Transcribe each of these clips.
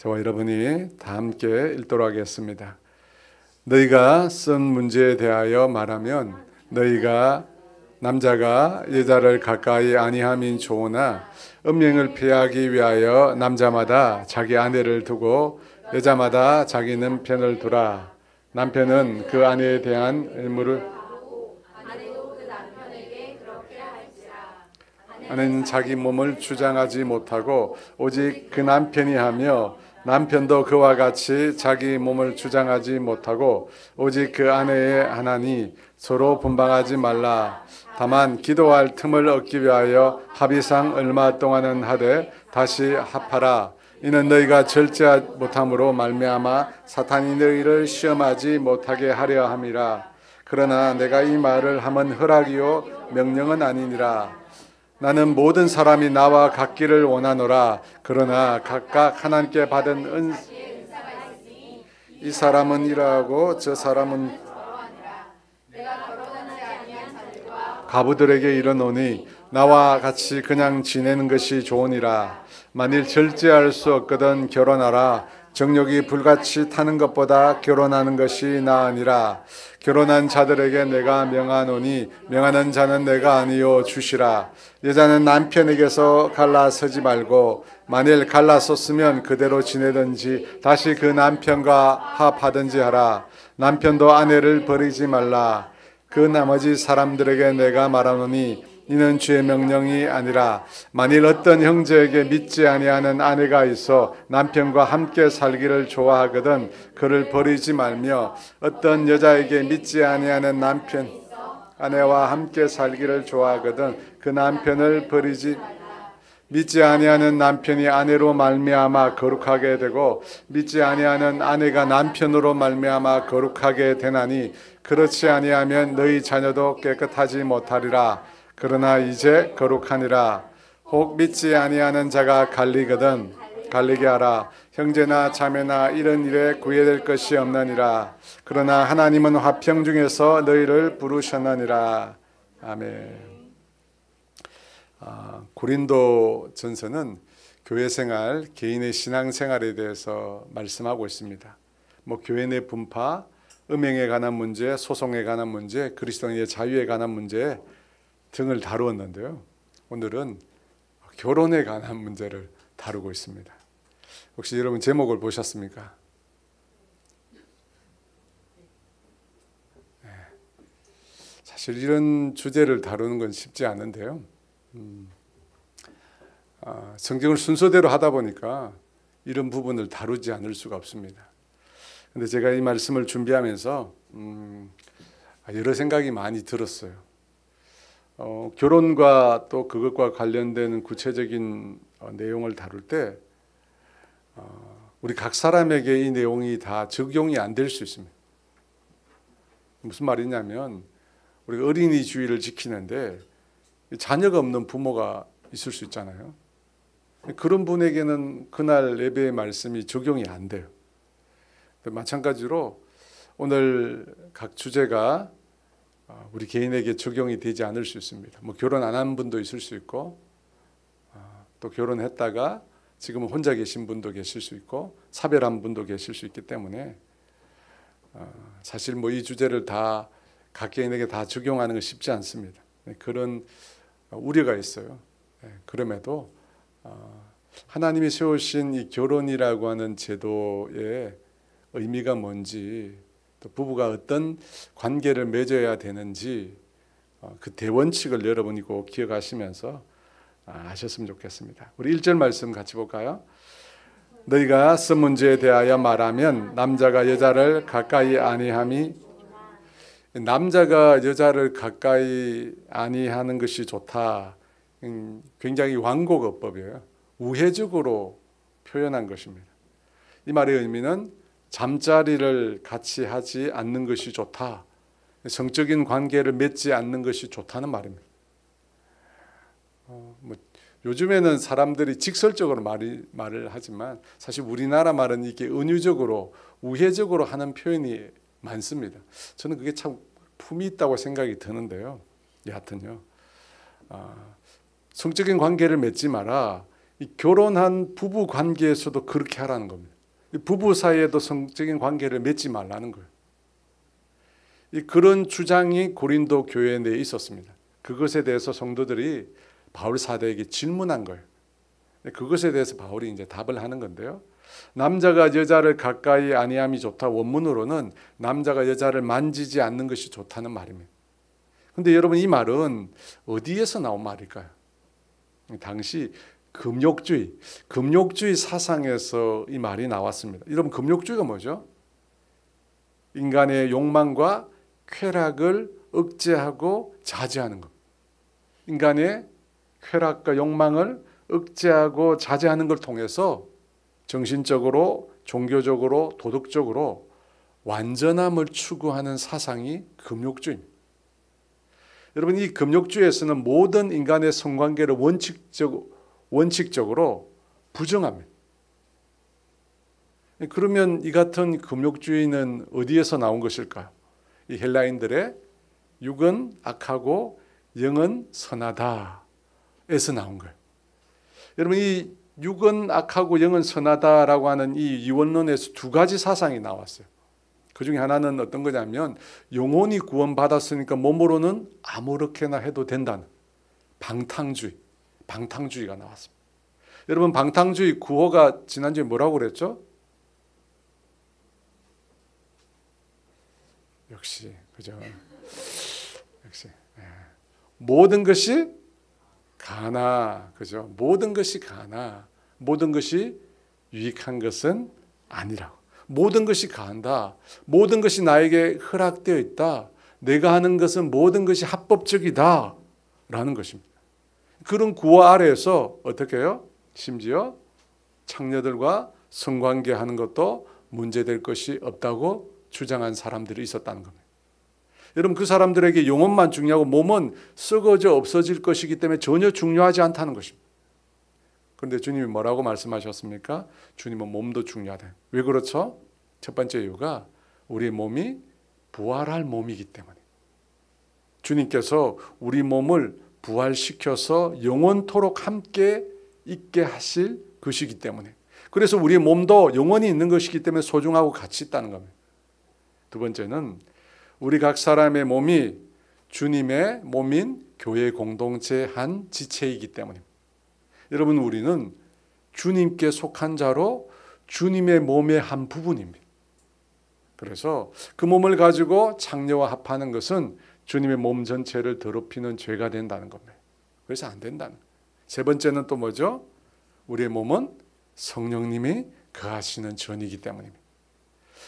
저와 여러분이 다 함께 읽도록 하겠습니다. 너희가 쓴 문제에 대하여 말하면 너희가 남자가 여자를 가까이 아니함인 좋으나 음행을 피하기 위하여 남자마다 자기 아내를 두고 여자마다 자기 남편을 두라. 남편은 그 아내에 대한 의무를 아내는 자기 몸을 주장하지 못하고 오직 그 남편이 하며 남편도 그와 같이 자기 몸을 주장하지 못하고 오직 그 아내의 하나니 서로 분방하지 말라. 다만 기도할 틈을 얻기 위하여 합의상 얼마 동안은 하되 다시 합하라. 이는 너희가 절제하지 못함으로 말미암아 사탄이 너희를 시험하지 못하게 하려 함이라. 그러나 내가 이 말을 함은 허락이요 명령은 아니니라. 나는 모든 사람이 나와 같기를 원하노라. 그러나 각각 하나님께 받은 이 사람은 이러하고 저 사람은 가부들에게 이르노니 나와 같이 그냥 지내는 것이 좋으니라. 만일 절제할 수 없거든 결혼하라. 정욕이 불같이 타는 것보다 결혼하는 것이 나으니라. 결혼한 자들에게 내가 명하노니 명하는 자는 내가 아니요 주시라. 여자는 남편에게서 갈라서지 말고 만일 갈라섰으면 그대로 지내든지 다시 그 남편과 합하든지 하라. 남편도 아내를 버리지 말라. 그 나머지 사람들에게 내가 말하노니 이는 주의 명령이 아니라 만일 어떤 형제에게 믿지 아니하는 아내가 있어 남편과 함께 살기를 좋아하거든 그를 버리지 말며 어떤 여자에게 믿지 아니하는 남편 아내와 함께 살기를 좋아하거든 그 남편을 버리지 믿지 아니하는 남편이 아내로 말미암아 거룩하게 되고 믿지 아니하는 아내가 남편으로 말미암아 거룩하게 되나니 그렇지 아니하면 너희 자녀도 깨끗하지 못하리라. 그러나 이제 거룩하니라. 혹 믿지 아니하는 자가 갈리거든 갈리게 하라. 형제나 자매나 이런 일에 구애될 것이 없느니라. 그러나 하나님은 화평 중에서 너희를 부르셨느니라. 아멘. 고린도 전서는 교회 생활, 개인의 신앙 생활에 대해서 말씀하고 있습니다. 교회 내 분파, 음행에 관한 문제, 소송에 관한 문제, 그리스도인의 자유에 관한 문제 등을 다루었는데요. 오늘은 결혼에 관한 문제를 다루고 있습니다. 혹시 여러분 제목을 보셨습니까? 네. 사실 이런 주제를 다루는 건 쉽지 않은데요. 성경을 순서대로 하다 보니까 이런 부분을 다루지 않을 수가 없습니다. 그런데 제가 이 말씀을 준비하면서 여러 생각이 많이 들었어요. 결혼과 또 그것과 관련된 구체적인 내용을 다룰 때 우리 각 사람에게 이 내용이 다 적용이 안 될 수 있습니다. 무슨 말이냐면 우리가 어린이주의를 지키는데 자녀가 없는 부모가 있을 수 있잖아요. 그런 분에게는 그날 예배의 말씀이 적용이 안 돼요. 마찬가지로 오늘 각 주제가 우리 개인에게 적용이 되지 않을 수 있습니다. 결혼 안 한 분도 있을 수 있고 또 결혼했다가 지금은 혼자 계신 분도 계실 수 있고 사별한 분도 계실 수 있기 때문에 사실 이 주제를 다 각 개인에게 다 적용하는 건 쉽지 않습니다. 그런 우려가 있어요. 그럼에도 하나님이 세우신 이 결혼이라고 하는 제도의 의미가 뭔지 또 부부가 어떤 관계를 맺어야 되는지 그 대원칙을 여러분이 꼭 기억하시면서 아셨으면 좋겠습니다. 우리 1절 말씀 같이 볼까요? 너희가 쓴 문제에 대하여 말하면 남자가 여자를 가까이 아니함이 남자가 여자를 가까이 아니하는 것이 좋다. 굉장히 완곡어법이에요. 우회적으로 표현한 것입니다. 이 말의 의미는 잠자리를 같이 하지 않는 것이 좋다. 성적인 관계를 맺지 않는 것이 좋다는 말입니다. 요즘에는 사람들이 직설적으로 말을 하지만 사실 우리나라 말은 이게 은유적으로 우회적으로 하는 표현이 많습니다. 저는 그게 참 품이 있다고 생각이 드는데요. 여하튼요. 성적인 관계를 맺지 마라. 이 결혼한 부부 관계에서도 그렇게 하라는 겁니다. 부부 사이에도 성적인 관계를 맺지 말라는 거예요. 그런 주장이 고린도 교회 내에 있었습니다. 그것에 대해서 성도들이 바울 사도에게 질문한 거예요. 그것에 대해서 바울이 이제 답을 하는 건데요. 남자가 여자를 가까이 아니함이 좋다. 원문으로는 남자가 여자를 만지지 않는 것이 좋다는 말입니다. 근데 여러분, 이 말은 어디에서 나온 말일까요? 당시 금욕주의 사상에서 이 말이 나왔습니다. 여러분, 금욕주의가 뭐죠? 인간의 욕망과 쾌락을 억제하고 자제하는 것. 인간의 쾌락과 욕망을 억제하고 자제하는 걸 통해서 정신적으로, 종교적으로, 도덕적으로 완전함을 추구하는 사상이 금욕주의입니다. 여러분, 이 금욕주의에서는 모든 인간의 성관계를 원칙적으로 부정합니다. 그러면 이 같은 금욕주의는 어디에서 나온 것일까요? 이 헬라인들의 육은 악하고 영은 선하다 에서 나온 거예요. 여러분, 이 육은 악하고 영은 선하다라고 하는 이 이원론에서 두 가지 사상이 나왔어요. 그 중에 하나는 어떤 거냐면 영혼이 구원받았으니까 몸으로는 아무렇게나 해도 된다는 방탕주의가 나왔습니다. 여러분, 방탕주의 구호가 지난주에 뭐라고 그랬죠? 역시 그죠? 역시 모든 것이 가나, 그죠? 모든 것이 가나, 모든 것이 유익한 것은 아니라고. 모든 것이 가한다. 모든 것이 나에게 허락되어 있다. 내가 하는 것은 모든 것이 합법적이다 라는 것입니다. 그런 구호 아래에서 어떻게 해요? 심지어 창녀들과 성관계하는 것도 문제될 것이 없다고 주장한 사람들이 있었다는 겁니다. 여러분, 그 사람들에게 영혼만 중요하고 몸은 썩어져 없어질 것이기 때문에 전혀 중요하지 않다는 것입니다. 그런데 주님이 뭐라고 말씀하셨습니까? 주님은 몸도 중요하다. 왜 그렇죠? 첫 번째 이유가 우리 몸이 부활할 몸이기 때문에. 주님께서 우리 몸을 부활시켜서 영원토록 함께 있게 하실 것이기 때문에. 그래서 우리의 몸도 영원히 있는 것이기 때문에 소중하고 가치 있다는 겁니다. 두 번째는 우리 각 사람의 몸이 주님의 몸인 교회 공동체의 한 지체이기 때문입니다. 여러분, 우리는 주님께 속한 자로 주님의 몸의 한 부분입니다. 그래서 그 몸을 가지고 창녀와 합하는 것은 주님의 몸 전체를 더럽히는 죄가 된다는 겁니다. 그래서 안 된다는 거예요. 세 번째는 또 뭐죠? 우리의 몸은 성령님이 거하시는 전이기 때문입니다.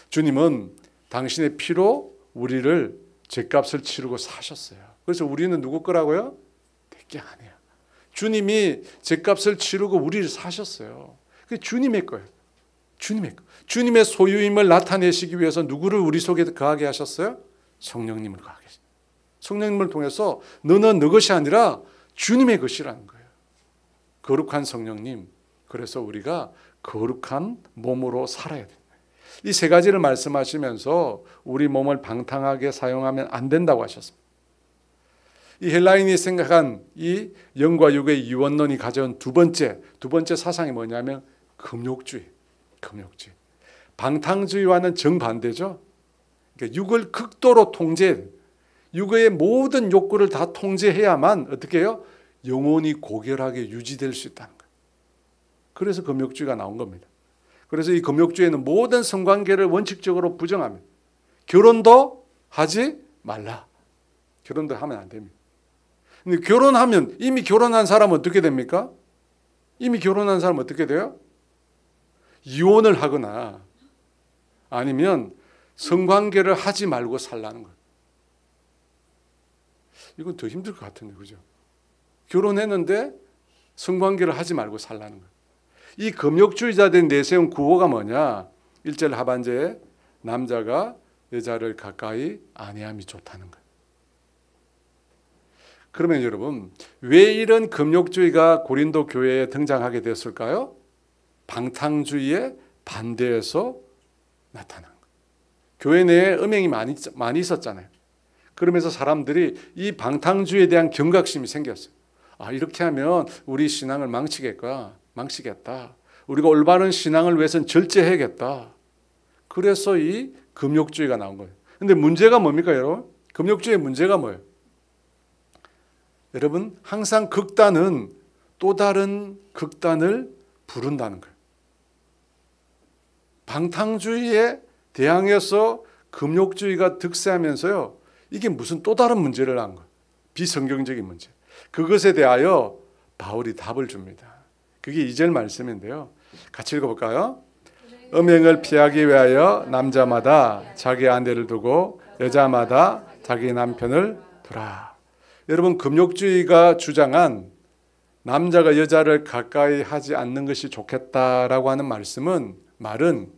주님은 당신의 피로 우리를 죄값을 치르고 사셨어요. 그래서 우리는 누구 거라고요? 내게 아니야. 주님이 죄값을 치르고 우리를 사셨어요. 그게 주님의 거예요. 주님의 거. 주님의 소유임을 나타내시기 위해서 누구를 우리 속에 거하게 하셨어요? 성령님을 거하게 하셨어요. 성령님을 통해서 너는 너 것이 아니라 주님의 것이라는 거예요. 거룩한 성령님. 그래서 우리가 거룩한 몸으로 살아야 돼요. 이 세 가지를 말씀하시면서 우리 몸을 방탕하게 사용하면 안 된다고 하셨습니다. 이 헬라인이 생각한 이 영과 육의 이원론이 가져온 두 번째 사상이 뭐냐면 금욕주의. 방탕주의와는 정반대죠. 그러니까 육을 극도로 통제, 육의 모든 욕구를 다 통제해야만 어떻게 해요? 영혼이 고결하게 유지될 수 있다는 거예요. 그래서 금욕주의가 나온 겁니다. 그래서 이 금욕주의는 모든 성관계를 원칙적으로 부정합니다. 결혼도 하지 말라. 결혼도 하면 안 됩니다. 근데 결혼하면 이미 결혼한 사람은 어떻게 됩니까? 이미 결혼한 사람은 어떻게 돼요? 이혼을 하거나 아니면 성관계를 하지 말고 살라는 거예요. 이건 더 힘들 것 같은데, 그죠? 결혼했는데 성관계를 하지 말고 살라는 거예요. 이 금욕주의자들이 내세운 구호가 뭐냐? 1절 하반절에 남자가 여자를 가까이 아니함이 좋다는 거예요. 그러면 여러분, 왜 이런 금욕주의가 고린도 교회에 등장하게 되었을까요? 방탕주의에 반대해서 나타난 거예요. 교회 내에 음행이 많이 있었잖아요. 그러면서 사람들이 이 방탕주의에 대한 경각심이 생겼어요. 아, 이렇게 하면 우리 신앙을 망치겠다. 우리가 올바른 신앙을 위해서는 절제해야겠다. 그래서 이 금욕주의가 나온 거예요. 근데 문제가 뭡니까, 여러분? 금욕주의의 문제가 뭐예요? 여러분, 항상 극단은 또 다른 극단을 부른다는 거예요. 방탕주의에 대항해서 금욕주의가 득세하면서요, 이게 무슨 또 다른 문제를 낳은 거예요. 비성경적인 문제. 그것에 대하여 바울이 답을 줍니다. 그게 2절 말씀인데요. 같이 읽어볼까요? 음행을 피하기 위하여 남자마다 자기 아내를 두고 여자마다 자기 남편을 두라. 여러분, 금욕주의가 주장한 남자가 여자를 가까이 하지 않는 것이 좋겠다라고 하는 말은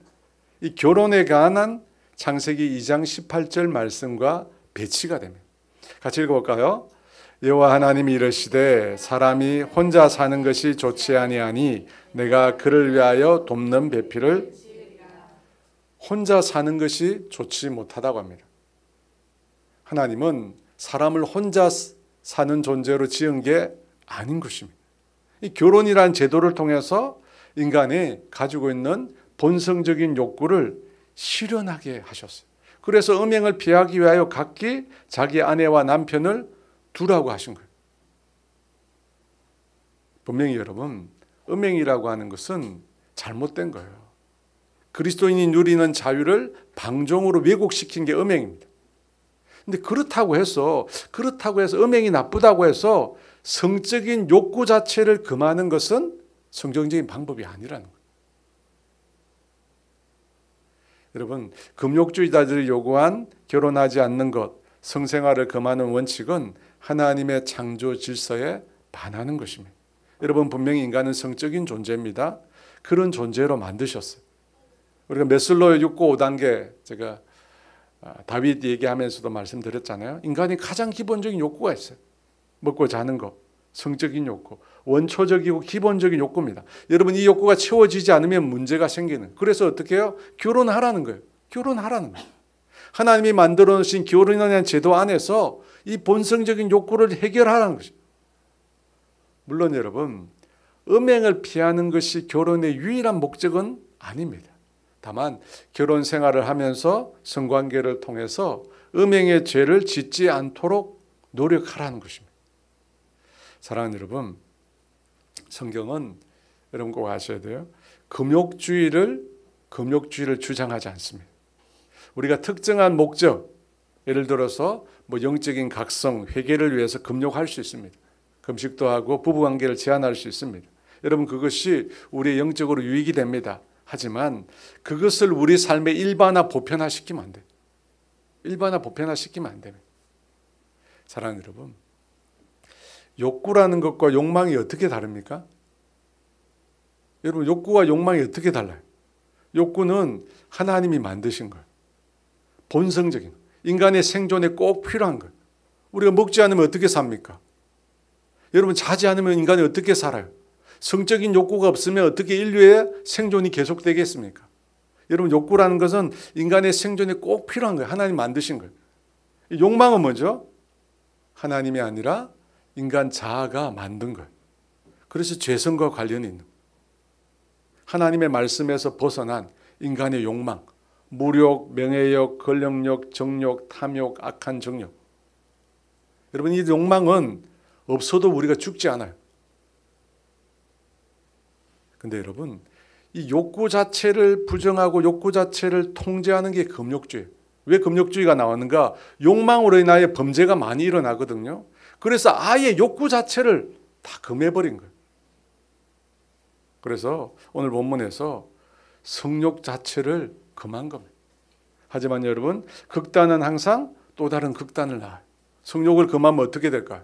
이 결혼에 관한 창세기 2장 18절 말씀과 배치가 됩니다. 같이 읽어볼까요? 여호와 하나님이 이르시되 사람이 혼자 사는 것이 좋지 아니하니 내가 그를 위하여 돕는 배필을. 혼자 사는 것이 좋지 못하다고 합니다. 하나님은 사람을 혼자 사는 존재로 지은 게 아닌 것입니다. 이 결혼이라는 제도를 통해서 인간이 가지고 있는 본성적인 욕구를 실현하게 하셨어요. 그래서 음행을 피하기 위하여 각기 자기 아내와 남편을 두라고 하신 거예요. 분명히 여러분, 음행이라고 하는 것은 잘못된 거예요. 그리스도인이 누리는 자유를 방종으로 왜곡시킨 게 음행입니다. 근데 그렇다고 해서 음행이 나쁘다고 해서 성적인 욕구 자체를 금하는 것은 성경적인 방법이 아니라는 거예요. 여러분, 금욕주의자들이 요구한 결혼하지 않는 것, 성생활을 금하는 원칙은 하나님의 창조 질서에 반하는 것입니다. 여러분, 분명히 인간은 성적인 존재입니다. 그런 존재로 만드셨어요. 우리가 메슬로의 6고 5단계, 제가 다윗 얘기하면서도 말씀드렸잖아요. 인간이 가장 기본적인 욕구가 있어요. 먹고 자는 것, 성적인 욕구, 원초적이고 기본적인 욕구입니다. 여러분, 이 욕구가 채워지지 않으면 문제가 생기는. 그래서 어떻게 해요? 결혼하라는 거예요. 결혼하라는 거예요. 하나님이 만들어 놓으신 결혼이라는 제도 안에서 이 본성적인 욕구를 해결하라는 것이죠. 물론 여러분, 음행을 피하는 것이 결혼의 유일한 목적은 아닙니다. 다만 결혼 생활을 하면서 성관계를 통해서 음행의 죄를 짓지 않도록 노력하라는 것입니다. 사랑하는 여러분, 성경은 여러분 꼭 아셔야 돼요. 금욕주의를 주장하지 않습니다. 우리가 특정한 목적, 예를 들어서 영적인 각성, 회개를 위해서 금욕할 수 있습니다. 금식도 하고 부부관계를 제한할 수 있습니다. 여러분, 그것이 우리의 영적으로 유익이 됩니다. 하지만 그것을 우리 삶의 일반화 보편화시키면 안 돼요. 일반화 보편화시키면 안 됩니다. 사랑하는 여러분, 욕구라는 것과 욕망이 어떻게 다릅니까? 여러분, 욕구와 욕망이 어떻게 달라요? 욕구는 하나님이 만드신 거예요. 본성적인 거예요. 인간의 생존에 꼭 필요한 거예요. 우리가 먹지 않으면 어떻게 삽니까? 여러분, 자지 않으면 인간이 어떻게 살아요? 성적인 욕구가 없으면 어떻게 인류의 생존이 계속되겠습니까? 여러분, 욕구라는 것은 인간의 생존에 꼭 필요한 거예요. 하나님 만드신 거예요. 욕망은 뭐죠? 하나님이 아니라 인간 자아가 만든 거예요. 그래서 죄성과 관련이 있는 거예요. 하나님의 말씀에서 벗어난 인간의 욕망, 무력, 명예욕, 권력욕, 정욕, 탐욕, 악한 정욕. 여러분, 이 욕망은 없어도 우리가 죽지 않아요. 근데 여러분, 이 욕구 자체를 부정하고 욕구 자체를 통제하는 게 금욕주의예요. 왜 금욕주의가 나왔는가? 욕망으로 인하여 범죄가 많이 일어나거든요. 그래서 아예 욕구 자체를 다 금해버린 거예요. 그래서 오늘 본문에서 성욕 자체를 금한 겁니다. 하지만 여러분, 극단은 항상 또 다른 극단을 낳아요. 성욕을 금하면 어떻게 될까요?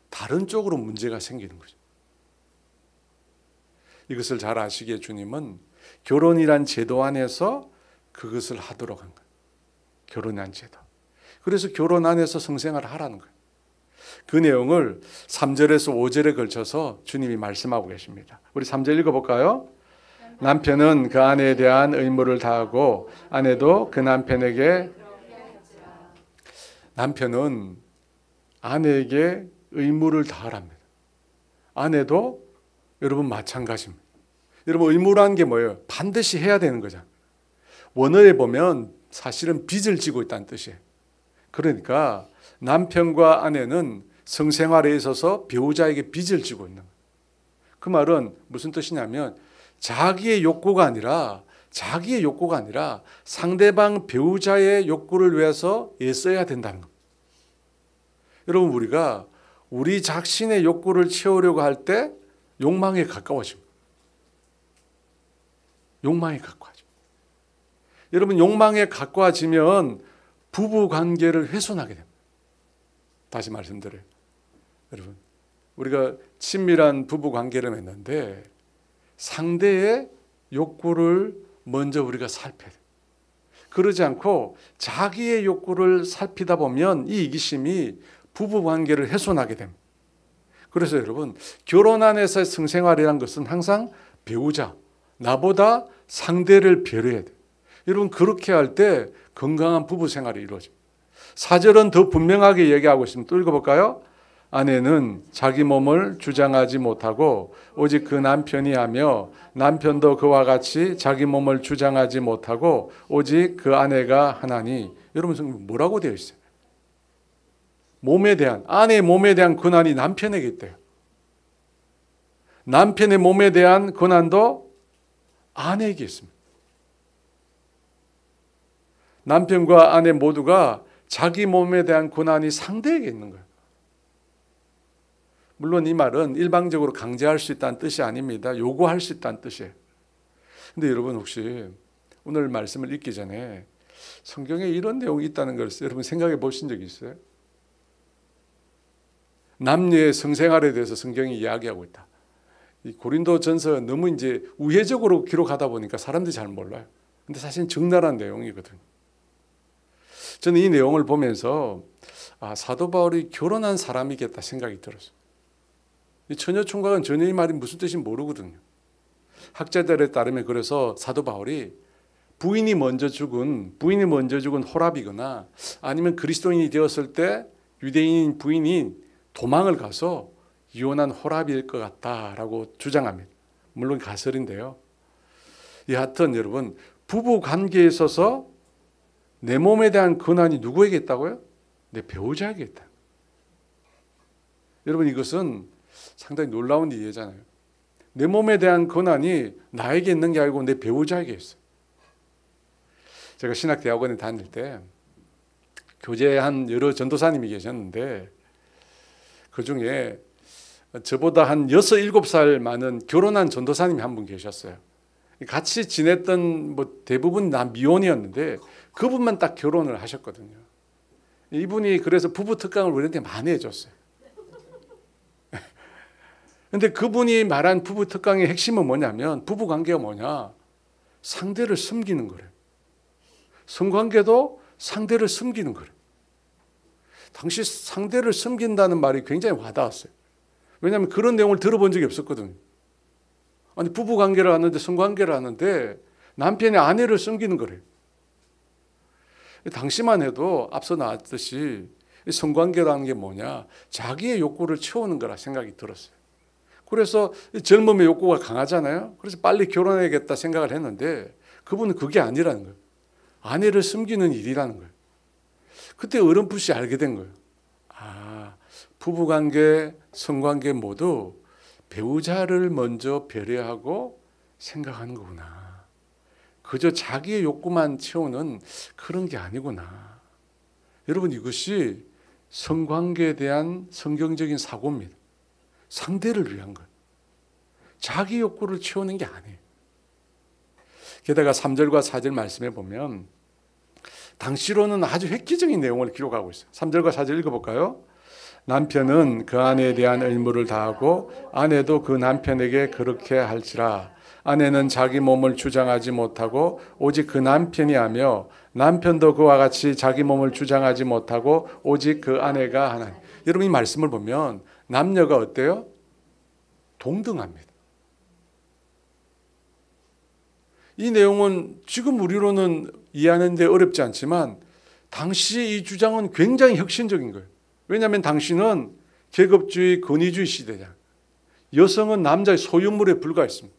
다른 쪽으로 문제가 생기는 거죠. 이것을 잘 아시기에 주님은 결혼이란 제도 안에서 그것을 하도록 한 거예요. 결혼이란 제도. 그래서 결혼 안에서 성생활을 하라는 거예요. 그 내용을 3절에서 5절에 걸쳐서 주님이 말씀하고 계십니다. 우리 3절 읽어볼까요? 남편은 그 아내에 대한 의무를 다하고 아내도 그 남편에게. 남편은 아내에게 의무를 다하랍니다. 아내도 여러분 마찬가지입니다. 여러분 의무라는 게 뭐예요? 반드시 해야 되는 거잖아요. 원어에 보면 사실은 빚을 지고 있다는 뜻이에요. 그러니까 남편과 아내는 성생활에 있어서 배우자에게 빚을 지고 있는 거예요. 그 말은 무슨 뜻이냐면 자기의 욕구가 아니라 상대방 배우자의 욕구를 위해서 애써야 된다는 겁니다. 여러분 우리가 우리 자신의 욕구를 채우려고 할 때 욕망에 가까워집니다. 욕망에 가까워집니다. 여러분 용망에 가까워지면 부부 관계를 훼손하게 됩니다. 다시 말씀드려요. 여러분 우리가 친밀한 부부 관계를 맺는데 상대의 욕구를 먼저 우리가 살펴야 돼요. 그러지 않고 자기의 욕구를 살피다 보면 이 이기심이 부부 관계를 훼손하게 됩니다. 그래서 여러분 결혼 안에서의 성생활이라는 것은 항상 배우자, 나보다 상대를 배려해야 돼요. 여러분 그렇게 할 때 건강한 부부 생활이 이루어집니다. 4절은 더 분명하게 얘기하고 있습니다. 또 읽어볼까요? 아내는 자기 몸을 주장하지 못하고 오직 그 남편이 하며 남편도 그와 같이 자기 몸을 주장하지 못하고 오직 그 아내가 하나니. 여러분 뭐라고 되어 있어요? 아내의 몸에 대한 권한이 남편에게 있대요. 남편의 몸에 대한 권한도 아내에게 있습니다. 남편과 아내 모두가 자기 몸에 대한 권한이 상대에게 있는 거예요. 물론 이 말은 일방적으로 강제할 수 있다는 뜻이 아닙니다. 요구할 수 있다는 뜻이에요. 근데 여러분 혹시 오늘 말씀을 읽기 전에 성경에 이런 내용이 있다는 걸 여러분 생각해 보신 적이 있어요? 남녀의 성생활에 대해서 성경이 이야기하고 있다. 이 고린도전서 너무 이제 우회적으로 기록하다 보니까 사람들이 잘 몰라요. 근데 사실 적나라한 내용이거든요. 저는 이 내용을 보면서 사도 바울이 결혼한 사람이겠다 생각이 들었어요. 이 처녀 총각은 전혀 이 말이 무슨 뜻인지 모르거든요. 학자들에 따르면 그래서 사도 바울이 부인이 먼저 죽은 호랍이거나 아니면 그리스도인이 되었을 때 유대인 부인이 도망을 가서 이혼한 호랍일 것 같다라고 주장합니다. 물론 가설인데요. 여하튼 여러분 부부 관계에 있어서 내 몸에 대한 권한이 누구에게 있다고요? 내 배우자에게 있다. 여러분 이것은 상당히 놀라운 이해잖아요. 내 몸에 대한 권한이 나에게 있는 게 아니고 내 배우자에게 있어요. 제가 신학대학원에 다닐 때 교제한 여러 전도사님이 계셨는데 그중에 저보다 한 6, 7살 많은 결혼한 전도사님이 한 분 계셨어요. 같이 지냈던 대부분 다 미혼이었는데 그분만 딱 결혼을 하셨거든요. 이분이 그래서 부부 특강을 우리한테 많이 해줬어요. 근데 그분이 말한 부부 특강의 핵심은 뭐냐면 부부 관계가 뭐냐? 상대를 숨기는 거래요. 성관계도 상대를 숨기는 거래요. 당시 상대를 숨긴다는 말이 굉장히 와닿았어요. 왜냐하면 그런 내용을 들어본 적이 없었거든요. 아니 부부 관계를 하는데 성관계를 하는데 남편이 아내를 숨기는 거래요. 당시만 해도 앞서 나왔듯이 성관계라는 게 뭐냐? 자기의 욕구를 채우는 거라 생각이 들었어요. 그래서 젊음의 욕구가 강하잖아요. 그래서 빨리 결혼해야겠다 생각을 했는데 그분은 그게 아니라는 거예요. 아내를 숨기는 일이라는 거예요. 그때 어렴풋이 알게 된 거예요. 부부관계, 성관계 모두 배우자를 먼저 배려하고 생각하는 거구나. 그저 자기의 욕구만 채우는 그런 게 아니구나. 여러분 이것이 성관계에 대한 성경적인 사고입니다. 상대를 위한 것. 자기 욕구를 채우는 게 아니에요. 게다가 3절과 4절 말씀에 보면 당시로는 아주 획기적인 내용을 기록하고 있어요. 3절과 4절 읽어볼까요? 남편은 그 아내에 대한 의무를 다하고 아내도 그 남편에게 그렇게 할지라. 아내는 자기 몸을 주장하지 못하고 오직 그 남편이 하며 남편도 그와 같이 자기 몸을 주장하지 못하고 오직 그 아내가 하나니. 여러분 이 말씀을 보면 남녀가 어때요? 동등합니다. 이 내용은 지금 우리로는 이해하는 데 어렵지 않지만 당시 이 주장은 굉장히 혁신적인 거예요. 왜냐하면 당시는 계급주의, 권위주의 시대잖아요. 여성은 남자의 소유물에 불과했습니다.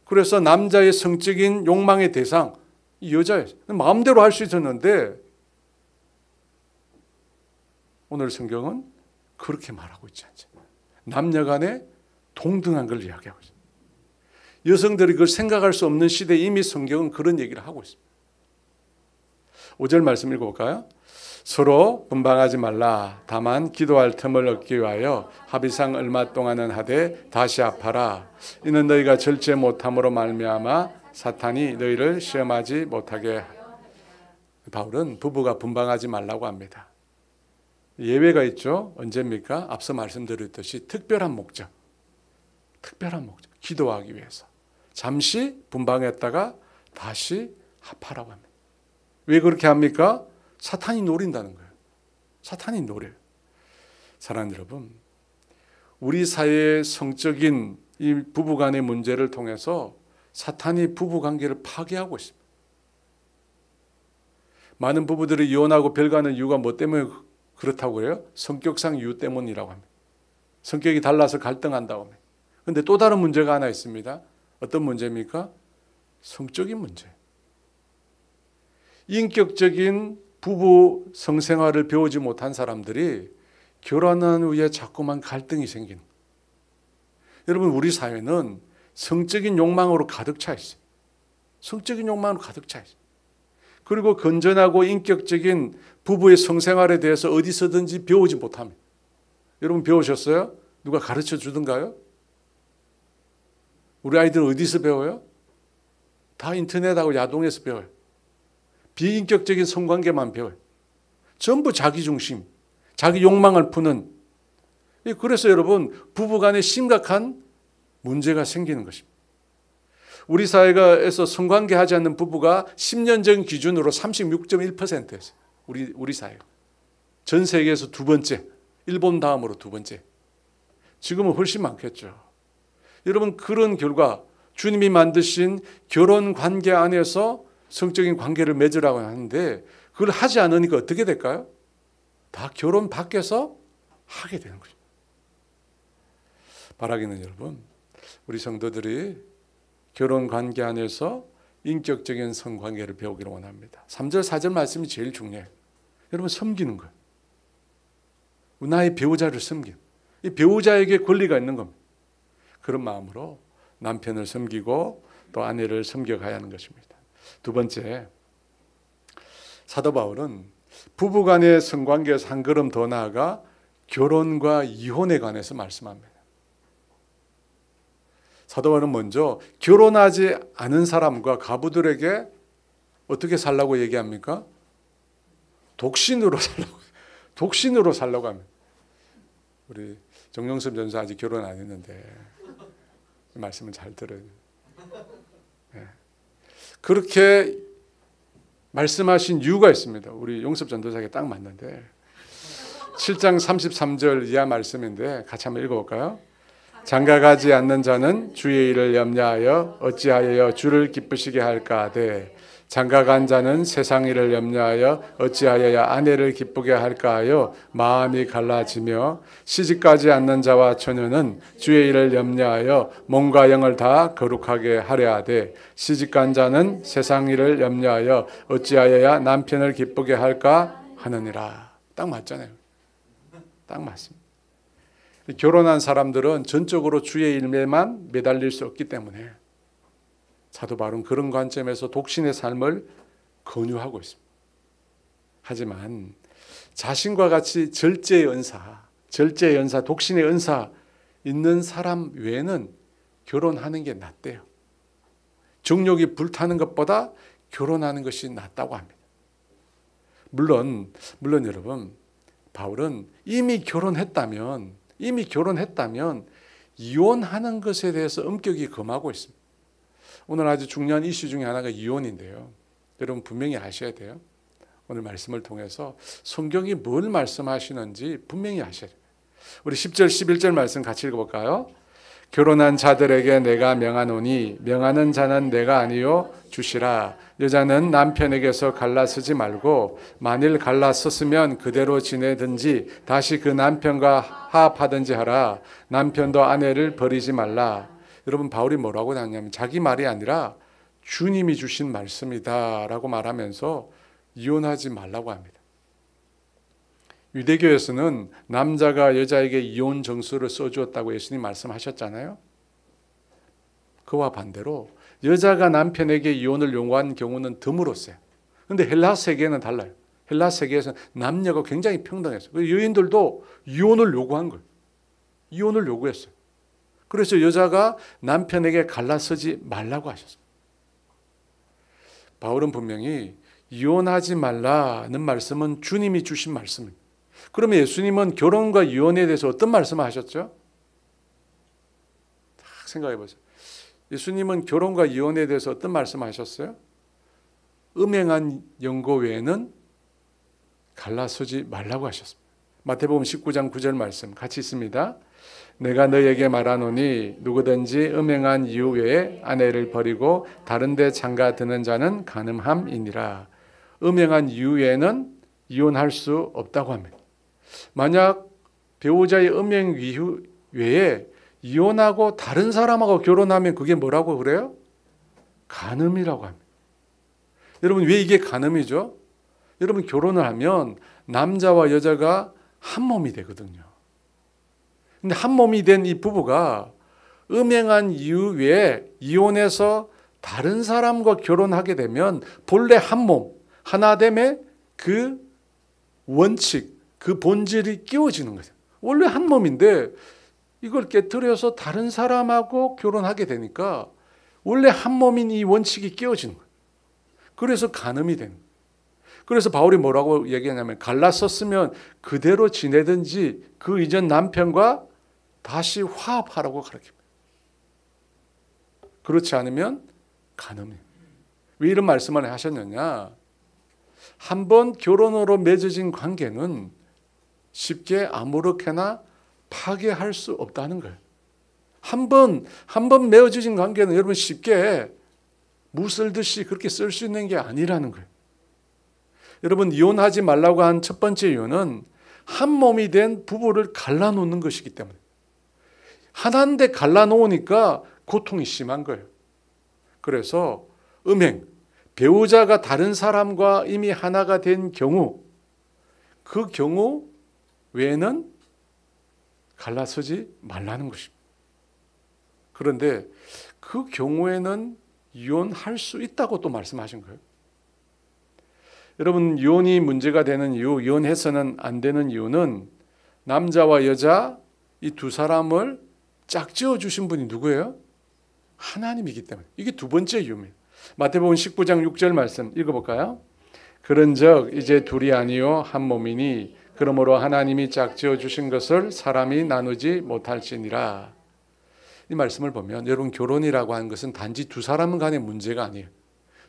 그래서 남자의 성적인 욕망의 대상, 이 여자예요. 마음대로 할 수 있었는데 오늘 성경은 그렇게 말하고 있지 않죠. 남녀 간에 동등한 걸 이야기하고 있습니다. 여성들이 그걸 생각할 수 없는 시대에 이미 성경은 그런 얘기를 하고 있습니다. 5절 말씀 읽어볼까요? 서로 분방하지 말라. 다만 기도할 틈을 얻기 위하여 합의상 얼마 동안은 하되 다시 합하라. 이는 너희가 절제 못함으로 말미암아 사탄이 너희를 시험하지 못하게. 바울은 부부가 분방하지 말라고 합니다. 예외가 있죠. 언제입니까? 앞서 말씀드렸듯이 특별한 목적, 기도하기 위해서 잠시 분방했다가 다시 합하라고 합니다. 왜 그렇게 합니까? 사탄이 노린다는 거예요. 사탄이 노려요. 사랑하는 여러분, 우리 사회의 성적인 이 부부간의 문제를 통해서 사탄이 부부관계를 파괴하고 있습니다. 많은 부부들이 이혼하고 별가는 이유가 뭐 때문에 그렇다고 해요? 성격상 이유 때문이라고 합니다. 성격이 달라서 갈등한다고 합니다. 그런데 또 다른 문제가 하나 있습니다. 어떤 문제입니까? 성적인 문제. 인격적인 부부 성생활을 배우지 못한 사람들이 결혼한 후에 자꾸만 갈등이 생기는. 여러분, 우리 사회는 성적인 욕망으로 가득 차 있어요. 성적인 욕망으로 가득 차 있어요. 그리고 건전하고 인격적인 부부의 성생활에 대해서 어디서든지 배우지 못합니다. 여러분 배우셨어요? 누가 가르쳐 주던가요? 우리 아이들은 어디서 배워요? 다 인터넷하고 야동에서 배워요. 비인격적인 성관계만 배워요. 전부 자기중심, 자기 욕망을 푸는. 그래서 여러분 부부간에 심각한 문제가 생기는 것입니다. 우리 사회에서 성관계하지 않는 부부가 10년 전 기준으로 36.1%였어요. 우리 사회. 전 세계에서 두 번째, 일본 다음으로 두 번째. 지금은 훨씬 많겠죠. 여러분 그런 결과 주님이 만드신 결혼 관계 안에서 성적인 관계를 맺으라고 하는데 그걸 하지 않으니까 어떻게 될까요? 다 결혼 밖에서 하게 되는 거죠. 바라기는 여러분, 우리 성도들이 결혼 관계 안에서 인격적인 성관계를 배우기를 원합니다. 3절 4절 말씀이 제일 중요해요. 여러분 섬기는 거예요. 나의 배우자를 섬기는. 이 배우자에게 권리가 있는 겁니다. 그런 마음으로 남편을 섬기고 또 아내를 섬겨가야 하는 것입니다. 두 번째, 사도 바울은 부부간의 성관계에서 한 걸음 더 나아가 결혼과 이혼에 관해서 말씀합니다. 사도 바울은 먼저 결혼하지 않은 사람과 가부들에게 어떻게 살라고 얘기합니까? 독신으로 살라고 합니다. 우리 정영섭 전사 아직 결혼 안 했는데 말씀을 잘 들어요. 네. 그렇게 말씀하신 이유가 있습니다. 우리 용섭 전도사에게 딱 맞는데 7장 33절 이하 말씀인데 같이 한번 읽어볼까요? 장가가지 않는 자는 주의 일을 염려하여 어찌하여 주를 기쁘시게 할까 하되 장가간 자는 세상 일을 염려하여 어찌하여 아내를 기쁘게 할까 하여 마음이 갈라지며 시집가지 않는 자와 처녀는 주의 일을 염려하여 몸과 영을 다 거룩하게 하려 하되 시집간 자는 세상 일을 염려하여 어찌하여 남편을 기쁘게 할까 하느니라. 딱 맞잖아요. 딱 맞습니다. 결혼한 사람들은 전적으로 주의 일에만 매달릴 수 없기 때문에 사도 바울은 그런 관점에서 독신의 삶을 권유하고 있습니다. 하지만 자신과 같이 절제의 은사, 독신의 은사 있는 사람 외에는 결혼하는 게 낫대요. 정욕이 불타는 것보다 결혼하는 것이 낫다고 합니다. 물론 여러분, 바울은 이미 결혼했다면 이혼하는 것에 대해서 엄격히 금하고 있습니다. 오늘 아주 중요한 이슈 중에 하나가 이혼인데요. 여러분 분명히 아셔야 돼요. 오늘 말씀을 통해서 성경이 뭘 말씀하시는지 분명히 아셔야 돼요. 우리 10절 11절 말씀 같이 읽어볼까요? 결혼한 자들에게 내가 명하노니 명하는 자는 내가 아니요 주시라. 여자는 남편에게서 갈라서지 말고 만일 갈라섰으면 그대로 지내든지 다시 그 남편과 화합하든지 하라. 남편도 아내를 버리지 말라. 여러분, 바울이 뭐라고 하냐면 자기 말이 아니라 주님이 주신 말씀이다 라고 말하면서 이혼하지 말라고 합니다. 유대교에서는 남자가 여자에게 이혼 정수를 써주었다고 예수님 말씀하셨잖아요. 그와 반대로 여자가 남편에게 이혼을 요구한 경우는 드물었어요. 그런데 헬라 세계는 달라요. 헬라 세계에서는 남녀가 굉장히 평등했어요. 여인들도 이혼을 요구한 거예요. 이혼을 요구했어요. 그래서 여자가 남편에게 갈라서지 말라고 하셨어요. 바울은 분명히 이혼하지 말라는 말씀은 주님이 주신 말씀입니다. 그러면 예수님은 결혼과 이혼에 대해서 어떤 말씀을 하셨죠? 딱 생각해 보세요. 예수님은 결혼과 이혼에 대해서 어떤 말씀을 하셨어요? 음행한 연고 외에는 갈라서지 말라고 하셨습니다. 마태복음 19장 9절 말씀 같이 있습니다. 내가 너에게 말하노니 누구든지 음행한 이유 외에 아내를 버리고 다른 데 장가 드는 자는 간음함이니라. 음행한 이유 외에는 이혼할 수 없다고 합니다. 만약 배우자의 음행 이유 외에 이혼하고 다른 사람하고 결혼하면 그게 뭐라고 그래요? 간음이라고 합니다. 여러분, 왜 이게 간음이죠? 여러분, 결혼을 하면 남자와 여자가 한 몸이 되거든요. 근데 한 몸이 된 이 부부가 음행한 이유 외에 이혼해서 다른 사람과 결혼하게 되면 본래 한 몸, 하나됨의 그 원칙, 그 본질이 끼워지는 거죠. 원래 한 몸인데 이걸 깨트려서 다른 사람하고 결혼하게 되니까 원래 한 몸인 이 원칙이 끼워지는 거예요. 그래서 간음이 되는 거예요. 그래서 바울이 뭐라고 얘기하냐면 갈라섰으면 그대로 지내든지 그 이전 남편과 다시 화합하라고 가르칩니다. 그렇지 않으면 간음이에요. 왜 이런 말씀을 하셨느냐? 한번 결혼으로 맺어진 관계는 쉽게 아무렇게나 파괴할 수 없다는 거예요. 한 번 맺어진 관계는 여러분 쉽게 무쓸듯이 그렇게 쓸 수 있는 게 아니라는 거예요. 여러분, 이혼하지 말라고 한 첫 번째 이유는 한 몸이 된 부부를 갈라놓는 것이기 때문에, 하나인데 갈라놓으니까 고통이 심한 거예요. 그래서 음행, 배우자가 다른 사람과 이미 하나가 된 경우, 그 경우 외에는 갈라서지 말라는 것입니다. 그런데 그 경우에는 이혼할 수 있다고 또 말씀하신 거예요. 여러분, 이혼이 문제가 되는 이유, 이혼해서는 안 되는 이유는 남자와 여자 이 두 사람을 짝지어 주신 분이 누구예요? 하나님이기 때문에. 이게 두 번째 이유입니다. 마태복음 19장 6절 말씀 읽어볼까요? 그런즉 이제 둘이 아니요 한 몸이니 그러므로 하나님이 짝지어 주신 것을 사람이 나누지 못할지니라. 이 말씀을 보면 여러분, 결혼이라고 하는 것은 단지 두 사람 간의 문제가 아니에요.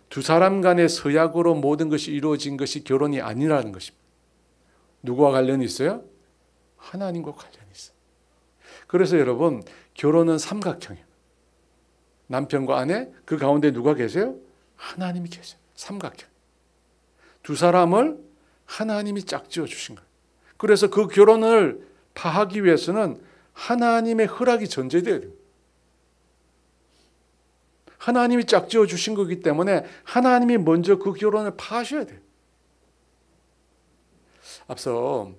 두 사람 간의 서약으로 모든 것이 이루어진 것이 결혼이 아니라는 것입니다. 누구와 관련이 있어요? 하나님과 관련이 있어요. 그래서 여러분, 결혼은 삼각형이에요. 남편과 아내, 그 가운데 누가 계세요? 하나님이 계세요. 삼각형. 두 사람을 하나님이 짝지어 주신 거예요. 그래서 그 결혼을 파하기 위해서는 하나님의 허락이 전제돼야 돼요. 하나님이 짝지어 주신 거기 때문에 하나님이 먼저 그 결혼을 파하셔야 돼요. 앞서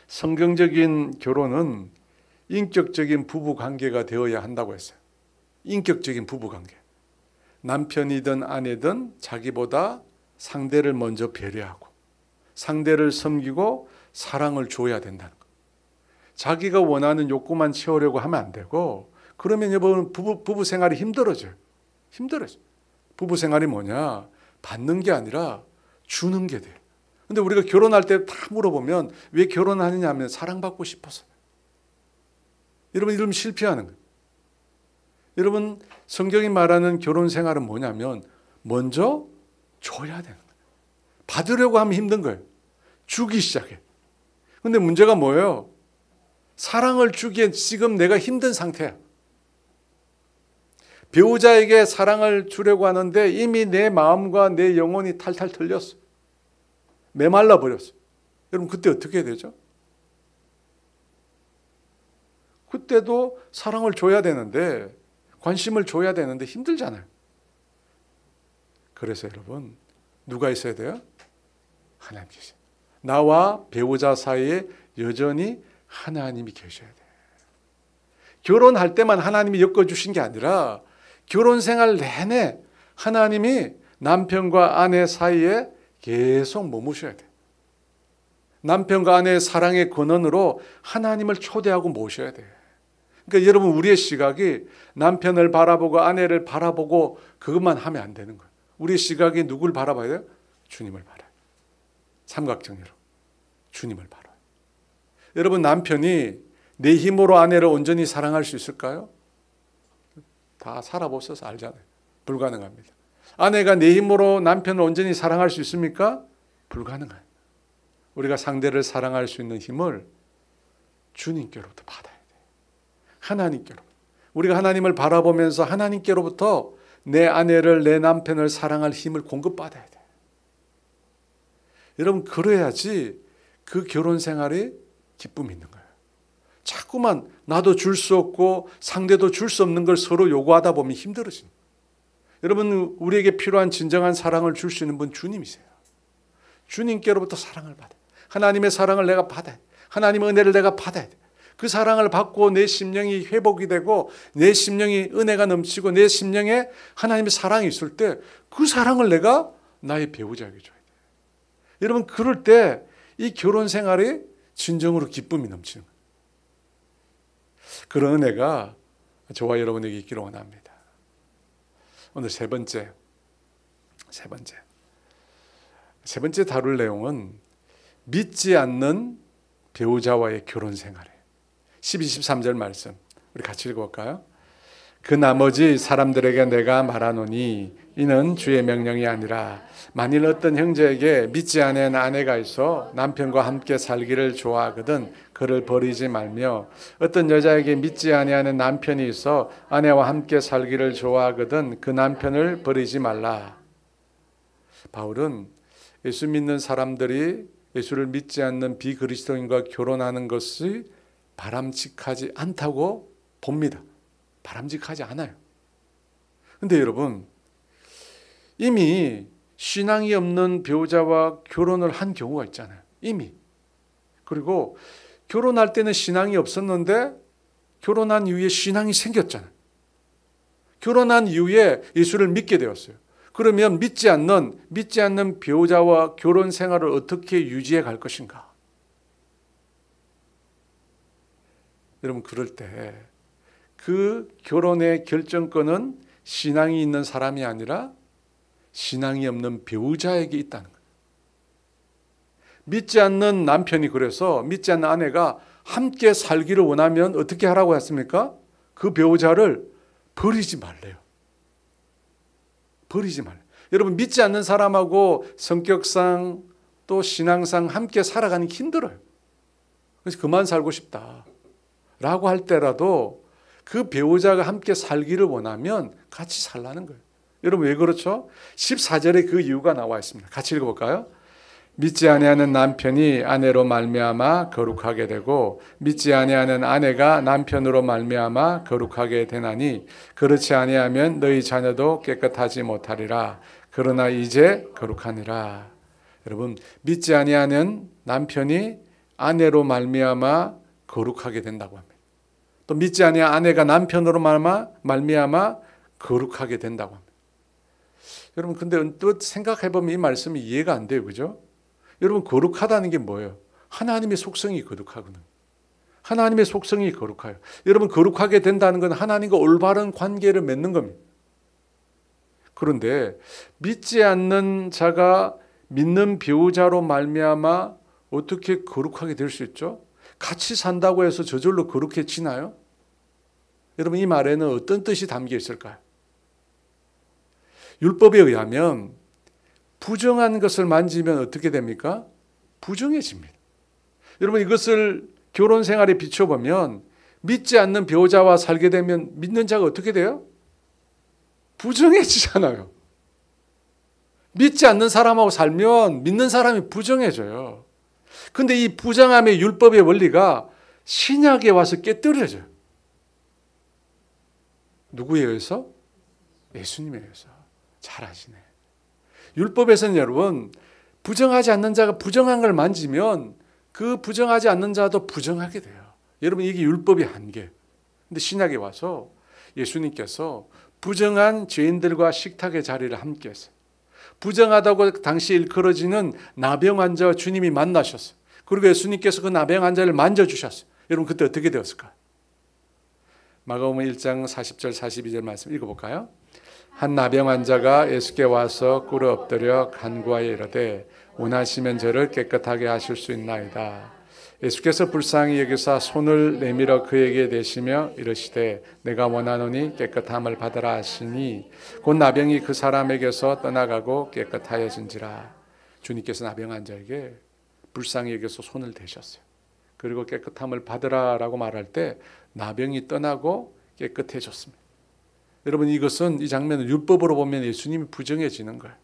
성경적인 결혼은 인격적인 부부 관계가 되어야 한다고 했어요. 인격적인 부부 관계. 남편이든 아내든 자기보다 상대를 먼저 배려하고 상대를 섬기고 사랑을 줘야 된다는 거. 자기가 원하는 욕구만 채우려고 하면 안 되고, 그러면 여러분 부부 생활이 힘들어져요. 부부 생활이 뭐냐? 받는 게 아니라 주는 게 돼요. 근데 우리가 결혼할 때 다 물어보면 왜 결혼하느냐 하면 사랑받고 싶어서. 여러분, 이러면 실패하는 거예요. 여러분, 성경이 말하는 결혼 생활은 뭐냐면 먼저 줘야 되는 거예요. 받으려고 하면 힘든 거예요. 주기 시작해. 근데 문제가 뭐예요? 사랑을 주기엔 지금 내가 힘든 상태야. 배우자에게 사랑을 주려고 하는데 이미 내 마음과 내 영혼이 탈탈 털렸어. 메말라 버렸어. 여러분 그때 어떻게 해야 되죠? 그때도 사랑을 줘야 되는데, 관심을 줘야 되는데 힘들잖아요. 그래서 여러분 누가 있어야 돼요? 하나님 계세요. 나와 배우자 사이에 여전히 하나님이 계셔야 돼요. 결혼할 때만 하나님이 엮어주신 게 아니라 결혼 생활 내내 하나님이 남편과 아내 사이에 계속 머무셔야 돼요. 남편과 아내의 사랑의 근원으로 하나님을 초대하고 모셔야 돼요. 그러니까 여러분 우리의 시각이 남편을 바라보고 아내를 바라보고 그것만 하면 안 되는 거예요. 우리의 시각이 누굴 바라봐야 돼요? 주님을 바라요. 삼각정으로 주님을 바라요. 여러분 남편이 내 힘으로 아내를 온전히 사랑할 수 있을까요? 다 살아보셔서 알잖아요. 불가능합니다. 아내가 내 힘으로 남편을 온전히 사랑할 수 있습니까? 불가능해요. 우리가 상대를 사랑할 수 있는 힘을 주님께로부터 받아야 돼요. 하나님께로. 우리가 하나님을 바라보면서 하나님께로부터 내 아내를, 내 남편을 사랑할 힘을 공급받아야 돼요. 여러분 그래야지 그 결혼 생활이 기쁨이 있는 거예요. 자꾸만 나도 줄 수 없고 상대도 줄 수 없는 걸 서로 요구하다 보면 힘들어집니다. 여러분 우리에게 필요한 진정한 사랑을 줄 수 있는 분 주님이세요. 주님께로부터 사랑을 받아요. 하나님의 사랑을 내가 받아야 돼. 하나님의 은혜를 내가 받아야 돼. 그 사랑을 받고 내 심령이 회복이 되고 내 심령이 은혜가 넘치고 내 심령에 하나님의 사랑이 있을 때 그 사랑을 내가 나의 배우자에게 줘야 돼. 여러분 그럴 때 이 결혼 생활이 진정으로 기쁨이 넘치는 거예요. 그런 은혜가 저와 여러분에게 있기를 원합니다. 오늘 세 번째 다룰 내용은 믿지 않는 배우자와의 결혼 생활이에요. 12, 13절 말씀 우리 같이 읽어볼까요? 그 나머지 사람들에게 내가 말하노니 이는 주의 명령이 아니라 만일 어떤 형제에게 믿지 않은 아내가 있어 남편과 함께 살기를 좋아하거든 그를 버리지 말며 어떤 여자에게 믿지 아니하는 남편이 있어 아내와 함께 살기를 좋아하거든 그 남편을 버리지 말라. 바울은 예수 믿는 사람들이 예수를 믿지 않는 비그리스도인과 결혼하는 것이 바람직하지 않다고 봅니다. 바람직하지 않아요. 근데 여러분 이미 신앙이 없는 배우자와 결혼을 한 경우가 있잖아요. 이미. 그리고 결혼할 때는 신앙이 없었는데 결혼한 이후에 신앙이 생겼잖아요. 결혼한 이후에 예수를 믿게 되었어요. 그러면 믿지 않는 배우자와 결혼 생활을 어떻게 유지해 갈 것인가? 여러분 그럴 때 그 결혼의 결정권은 신앙이 있는 사람이 아니라 신앙이 없는 배우자에게 있다는 거예요. 믿지 않는 남편이 그래서 믿지 않는 아내가 함께 살기를 원하면 어떻게 하라고 했습니까? 그 배우자를 버리지 말래요. 버리지 말래요. 여러분 믿지 않는 사람하고 성격상 또 신앙상 함께 살아가는 게 힘들어요. 그래서 그만 살고 싶다 라고 할 때라도 그 배우자가 함께 살기를 원하면 같이 살라는 거예요. 여러분 왜 그렇죠? 14절에 그 이유가 나와 있습니다. 같이 읽어볼까요? 믿지 아니하는 남편이 아내로 말미암아 거룩하게 되고 믿지 아니하는 아내가 남편으로 말미암아 거룩하게 되나니 그렇지 아니하면 너희 자녀도 깨끗하지 못하리라. 그러나 이제 거룩하니라. 여러분 믿지 아니하는 남편이 아내로 말미암아 거룩하게 된다고 합니다. 또 믿지 아니한 아내가 남편으로 말미암아 거룩하게 된다고 합니다. 여러분 근데 언뜻 생각해보면 이 말씀이 이해가 안 돼요. 그죠? 여러분 거룩하다는 게 뭐예요? 하나님의 속성이 거룩하거든요. 하나님의 속성이 거룩해요. 여러분 거룩하게 된다는 건 하나님과 올바른 관계를 맺는 겁니다. 그런데 믿지 않는 자가 믿는 배우자로 말미암아 어떻게 거룩하게 될 수 있죠? 같이 산다고 해서 저절로 거룩해지나요? 여러분 이 말에는 어떤 뜻이 담겨 있을까요? 율법에 의하면 부정한 것을 만지면 어떻게 됩니까? 부정해집니다. 여러분 이것을 결혼 생활에 비춰보면 믿지 않는 배우자와 살게 되면 믿는 자가 어떻게 돼요? 부정해지잖아요. 믿지 않는 사람하고 살면 믿는 사람이 부정해져요. 근데 이 부정함의 율법의 원리가 신약에 와서 깨뜨려져요. 누구에 의해서? 예수님에 의해서. 잘 아시네. 율법에서는 여러분, 부정하지 않는 자가 부정한 걸 만지면 그 부정하지 않는 자도 부정하게 돼요. 여러분, 이게 율법의 한계. 근데 신약에 와서 예수님께서 부정한 죄인들과 식탁의 자리를 함께 했어요. 부정하다고 당시 일컬어지는 나병 환자와 주님이 만나셨어요. 그리고 예수님께서 그 나병 환자를 만져주셨어요. 여러분, 그때 어떻게 되었을까요? 마가복음 1장 40절 42절 말씀 읽어볼까요? 한 나병 환자가 예수께 와서 꿇어 엎드려 간구하여 이르되 원하시면 저를 깨끗하게 하실 수 있나이다. 예수께서 불쌍히 여기사 손을 내밀어 그에게 대시며 이르시되 내가 원하노니 깨끗함을 받으라 하시니 곧 나병이 그 사람에게서 떠나가고 깨끗하여진지라. 주님께서 나병 환자에게 불쌍히 여기서 손을 대셨어요. 그리고 깨끗함을 받으라라고 말할 때 나병이 떠나고 깨끗해졌습니다. 여러분, 이것은, 이 장면은 율법으로 보면 예수님이 부정해지는 거예요.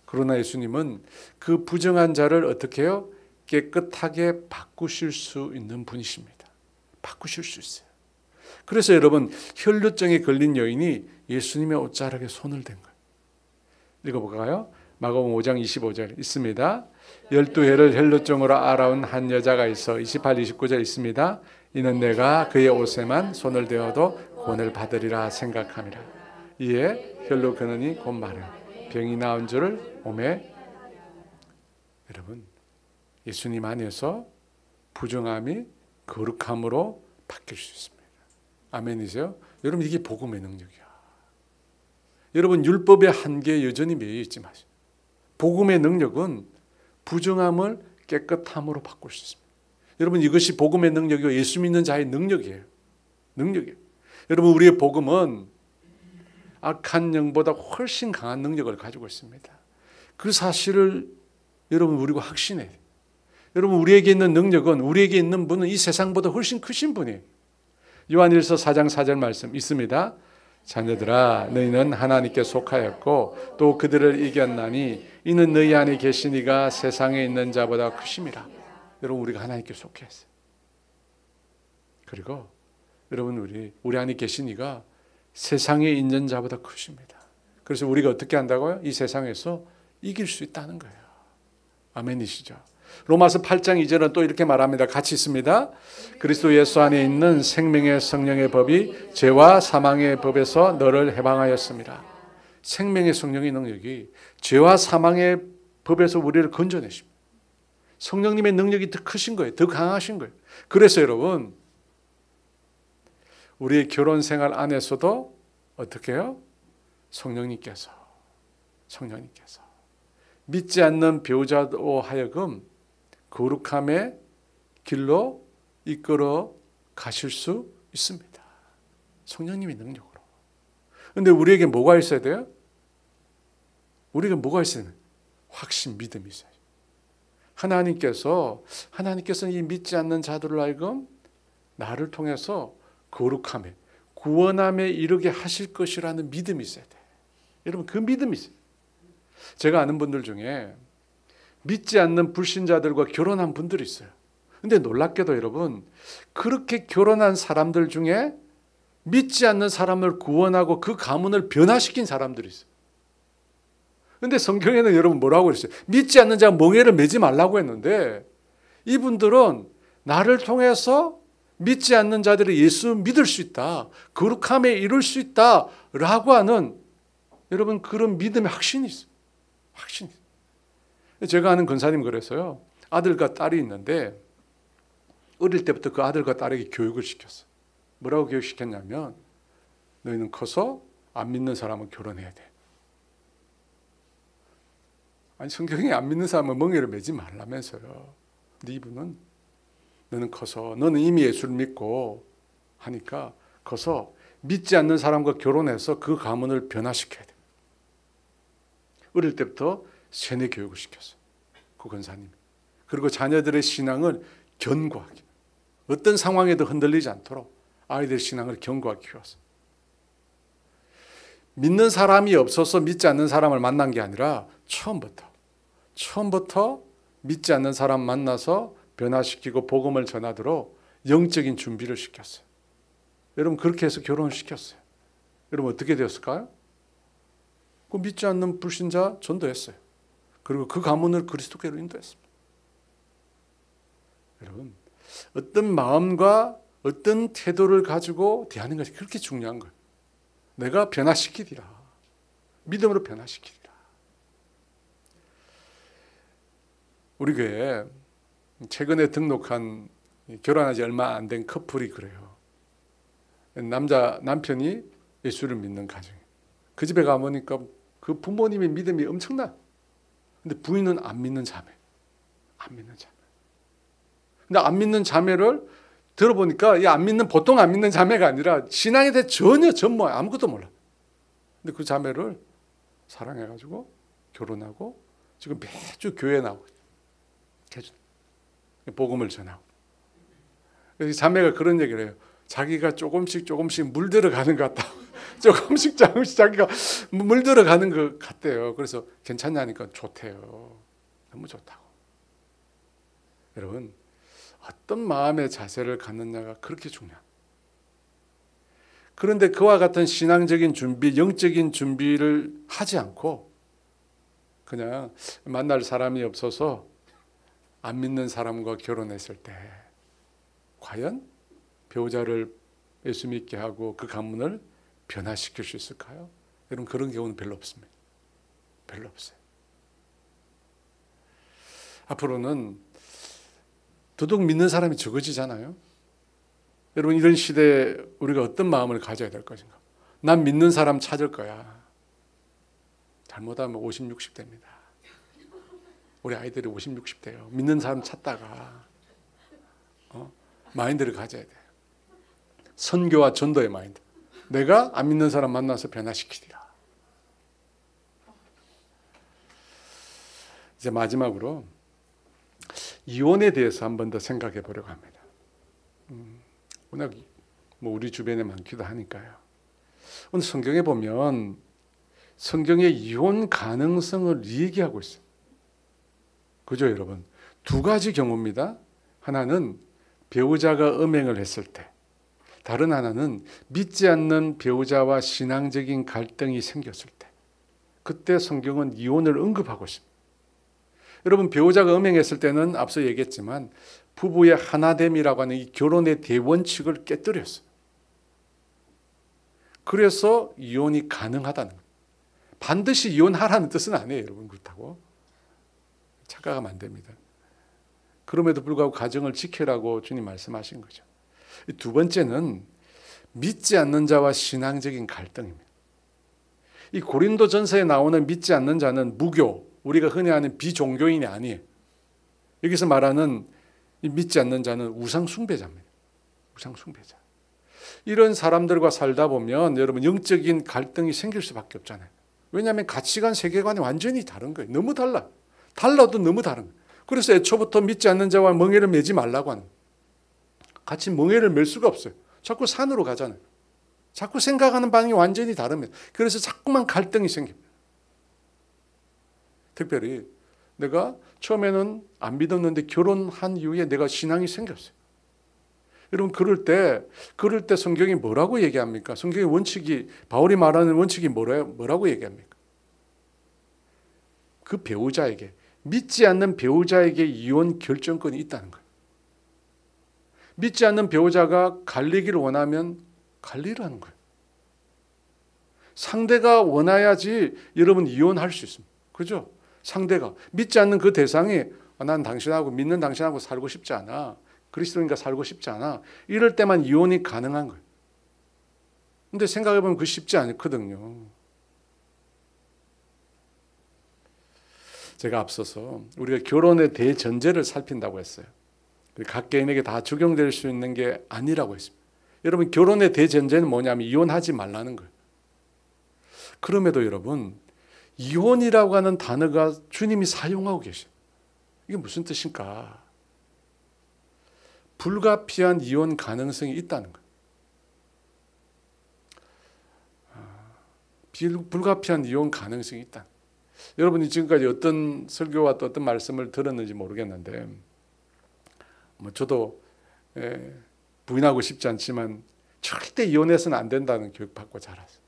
그러나 예수님은 그 부정한 자를 어떻게 해요? 깨끗하게 바꾸실 수 있는 분이십니다. 바꾸실 수 있어요. 그래서 여러분, 혈루증에 걸린 여인이 예수님의 옷자락에 손을 댄 거예요. 읽어볼까요? 마가복음 5장 25절 있습니다. 12해를 혈루증으로 앓아온 한 여자가 있어 28, 29절 있습니다. 이는 내가 그의 옷에만 손을 대어도 구원을 받으리라 생각함이라. 이에 혈로 그느니 곧 말해 병이 나은 줄을 오매. 여러분, 예수님 안에서 부정함이 거룩함으로 바뀔 수 있습니다. 아멘이세요? 여러분, 이게 복음의 능력이야. 여러분, 율법의 한계에 여전히 매여 있지 마세요. 복음의 능력은 부정함을 깨끗함으로 바꿀 수 있습니다. 여러분, 이것이 복음의 능력이고 예수 믿는 자의 능력이에요. 능력이에요. 여러분, 우리의 복음은 악한 영보다 훨씬 강한 능력을 가지고 있습니다. 그 사실을 여러분, 우리가 확신해야 돼요. 여러분, 우리에게 있는 능력은, 우리에게 있는 분은 이 세상보다 훨씬 크신 분이에요. 요한일서 4장 4절 말씀 있습니다. 자녀들아, 너희는 하나님께 속하였고 또 그들을 이겼나니 이는 너희 안에 계신 이가 세상에 있는 자보다 크심이라. 여러분, 우리가 하나님께 속해 있어요. 그리고 여러분, 우리 안에 계신 이가 세상에 있는 자보다 크십니다. 그래서 우리가 어떻게 한다고요? 이 세상에서 이길 수 있다는 거예요. 아멘이시죠? 로마서 8장 2절은 또 이렇게 말합니다. 같이 있습니다. 그리스도 예수 안에 있는 생명의 성령의 법이 죄와 사망의 법에서 너를 해방하였습니다. 생명의 성령의 능력이 죄와 사망의 법에서 우리를 건져내십니다. 성령님의 능력이 더 크신 거예요. 더 강하신 거예요. 그래서 여러분, 우리의 결혼 생활 안에서도 어떻게 해요? 성령님께서 믿지 않는 배우자로 하여금 거룩함의 길로 이끌어 가실 수 있습니다. 성령님의 능력으로. 그런데 우리에게 뭐가 있어야 돼요? 우리가 뭐가 있어야 돼요? 확신, 믿음이 있어요. 하나님께서는 이 믿지 않는 자들을 하여금 나를 통해서 거룩함에, 구원함에 이르게 하실 것이라는 믿음이 있어야 돼요. 여러분, 그 믿음이 있어요. 제가 아는 분들 중에 믿지 않는 불신자들과 결혼한 분들이 있어요. 근데 놀랍게도 여러분, 그렇게 결혼한 사람들 중에 믿지 않는 사람을 구원하고 그 가문을 변화시킨 사람들이 있어요. 근데 성경에는 여러분 뭐라고 그랬어요? 믿지 않는 자가 멍에를 매지 말라고 했는데, 이분들은 나를 통해서 믿지 않는 자들이 예수 믿을 수 있다, 거룩함에 이룰 수 있다라고 하는 여러분 그런 믿음의 확신이 있어요. 확신이 있어요. 제가 아는 권사님 그래서요, 아들과 딸이 있는데 어릴 때부터 그 아들과 딸에게 교육을 시켰어요. 뭐라고 교육시켰냐면, 너희는 커서 안 믿는 사람은 결혼해야 돼. 아니, 성경에 안 믿는 사람은 멍에를 매지 말라면서요. 근데 이분은, 너는 커서, 너는 이미 예수를 믿고 하니까 커서 믿지 않는 사람과 결혼해서 그 가문을 변화시켜야 돼. 어릴 때부터 세뇌 교육을 시켰어요, 그 권사님이. 그리고 자녀들의 신앙을 견고하게, 어떤 상황에도 흔들리지 않도록 아이들 신앙을 견고하게 키웠어요. 믿는 사람이 없어서 믿지 않는 사람을 만난 게 아니라 처음부터 믿지 않는 사람 만나서 변화시키고 복음을 전하도록 영적인 준비를 시켰어요. 여러분 그렇게 해서 결혼을 시켰어요. 여러분 어떻게 되었을까요? 그 믿지 않는 불신자 전도했어요. 그리고 그 가문을 그리스도께로 인도했습니다. 여러분 어떤 마음과 어떤 태도를 가지고 대하는 것이 그렇게 중요한 거예요. 내가 변화시키리라. 믿음으로 변화시키리라. 우리 교회에 최근에 등록한 결혼하지 얼마 안 된 커플이 그래요. 남편이 예수를 믿는 가정이에요. 그 집에 가보니까 그 부모님의 믿음이 엄청나. 근데 부인은 안 믿는 자매. 근데 안 믿는 자매를 들어보니까 보통 안 믿는 자매가 아니라 신앙에 대해 전혀 전무 아무것도 몰라. 근데 그 자매를 사랑해가지고 결혼하고 지금 매주 교회에 나오고 복음을 전하고. 그래서 자매가 그런 얘기를 해요. 자기가 조금씩 물들어가는 것 같다. 조금씩 자기가 물들어가는 것 같대요. 그래서 괜찮냐니까 좋대요. 너무 좋다고. 여러분 어떤 마음의 자세를 갖느냐가 그렇게 중요합니다. 그런데 그와 같은 신앙적인 준비, 영적인 준비를 하지 않고 그냥 만날 사람이 없어서 안 믿는 사람과 결혼했을 때 과연 배우자를 예수 믿게 하고 그 가문을 변화시킬 수 있을까요? 여러분 그런 경우는 별로 없습니다. 별로 없어요. 앞으로는 더더욱 믿는 사람이 적어지잖아요. 여러분 이런 시대에 우리가 어떤 마음을 가져야 될 것인가? 난 믿는 사람 찾을 거야. 잘못하면 50, 60대입니다. 우리 아이들이 50, 60대예요. 믿는 사람 찾다가 마인드를 가져야 돼요. 선교와 전도의 마인드. 내가 안 믿는 사람 만나서 변화시키리라. 이제 마지막으로 이혼에 대해서 한 번 더 생각해 보려고 합니다. 워낙 우리 주변에 많기도 하니까요. 오늘 성경에 보면 성경의 이혼 가능성을 얘기하고 있어요. 그죠 여러분? 두 가지 경우입니다. 하나는 배우자가 음행을 했을 때, 다른 하나는 믿지 않는 배우자와 신앙적인 갈등이 생겼을 때, 그때 성경은 이혼을 언급하고 있습니다. 여러분 배우자가 음행했을 때는 앞서 얘기했지만 부부의 하나됨이라고 하는 이 결혼의 대원칙을 깨뜨렸어요. 그래서 이혼이 가능하다는 거예요. 반드시 이혼하라는 뜻은 아니에요. 여러분 그렇다고 착각하면 안 됩니다. 그럼에도 불구하고 가정을 지키라고 주님 말씀하신 거죠. 두 번째는 믿지 않는 자와 신앙적인 갈등입니다. 이 고린도전서에 나오는 믿지 않는 자는 무교, 우리가 흔히 아는 비종교인이 아니에요. 여기서 말하는 이 믿지 않는 자는 우상 숭배자입니다. 우상 숭배자. 이런 사람들과 살다 보면 여러분 영적인 갈등이 생길 수밖에 없잖아요. 왜냐하면 가치관, 세계관이 완전히 다른 거예요. 너무 달라. 달라도 너무 다른 거예요. 그래서 애초부터 믿지 않는 자와 멍에를 매지 말라고 하는 거예요. 같이 멍에를 맬 수가 없어요. 자꾸 산으로 가잖아요. 자꾸 생각하는 방향이 완전히 다릅니다. 그래서 자꾸만 갈등이 생깁니다. 특별히 내가 처음에는 안 믿었는데 결혼한 이후에 내가 신앙이 생겼어요. 여러분 그럴 때 성경이 뭐라고 얘기합니까? 성경의 원칙이, 바울이 말하는 원칙이 뭐라고 얘기합니까? 그 배우자에게, 믿지 않는 배우자에게 이혼 결정권이 있다는 거예요. 믿지 않는 배우자가 갈리기를 원하면 관리를 하는 거예요. 상대가 원해야지 여러분 이혼할 수 있습니다. 그죠? 상대가 믿지 않는 그 대상이 난 당신하고 믿는 당신하고 살고 싶지 않아. 그리스도인과 살고 싶지 않아. 이럴 때만 이혼이 가능한 거예요. 근데 생각해보면 그거 쉽지 않거든요. 제가 앞서서 우리가 결혼의 대전제를 살핀다고 했어요. 각 개인에게 다 적용될 수 있는 게 아니라고 했습니다. 여러분 결혼의 대전제는 뭐냐면 이혼하지 말라는 거예요. 그럼에도 여러분 이혼이라고 하는 단어가 주님이 사용하고 계셔요. 이게 무슨 뜻일까? 불가피한 이혼 가능성이 있다는 거예요. 불가피한 이혼 가능성이 있다. 여러분이 지금까지 어떤 설교와 또 어떤 말씀을 들었는지 모르겠는데 저도 부인하고 싶지 않지만 절대 이혼해서는 안 된다는 교육 받고 자랐어요.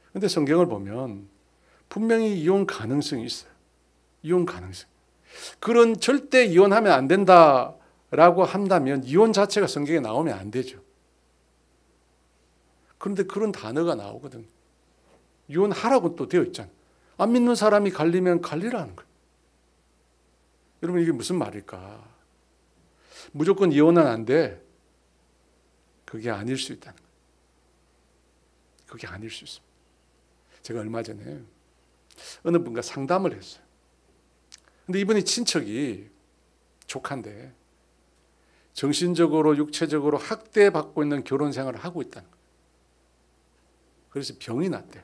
그런데 성경을 보면 분명히 이혼 가능성이 있어요. 이혼 가능성. 그런 절대 이혼하면 안 된다라고 한다면 이혼 자체가 성경에 나오면 안 되죠. 그런데 그런 단어가 나오거든. 이혼하라고 또 되어 있잖아요. 안 믿는 사람이 갈리면 갈리라는 거예요. 여러분 이게 무슨 말일까? 무조건 이혼은 안 돼. 그게 아닐 수 있다는 거예요. 그게 아닐 수 있습니다. 제가 얼마 전에 어느 분과 상담을 했어요. 근데 이분이 친척이 조카인데 정신적으로 육체적으로 학대받고 있는 결혼 생활을 하고 있다는 거예요. 그래서 병이 났대.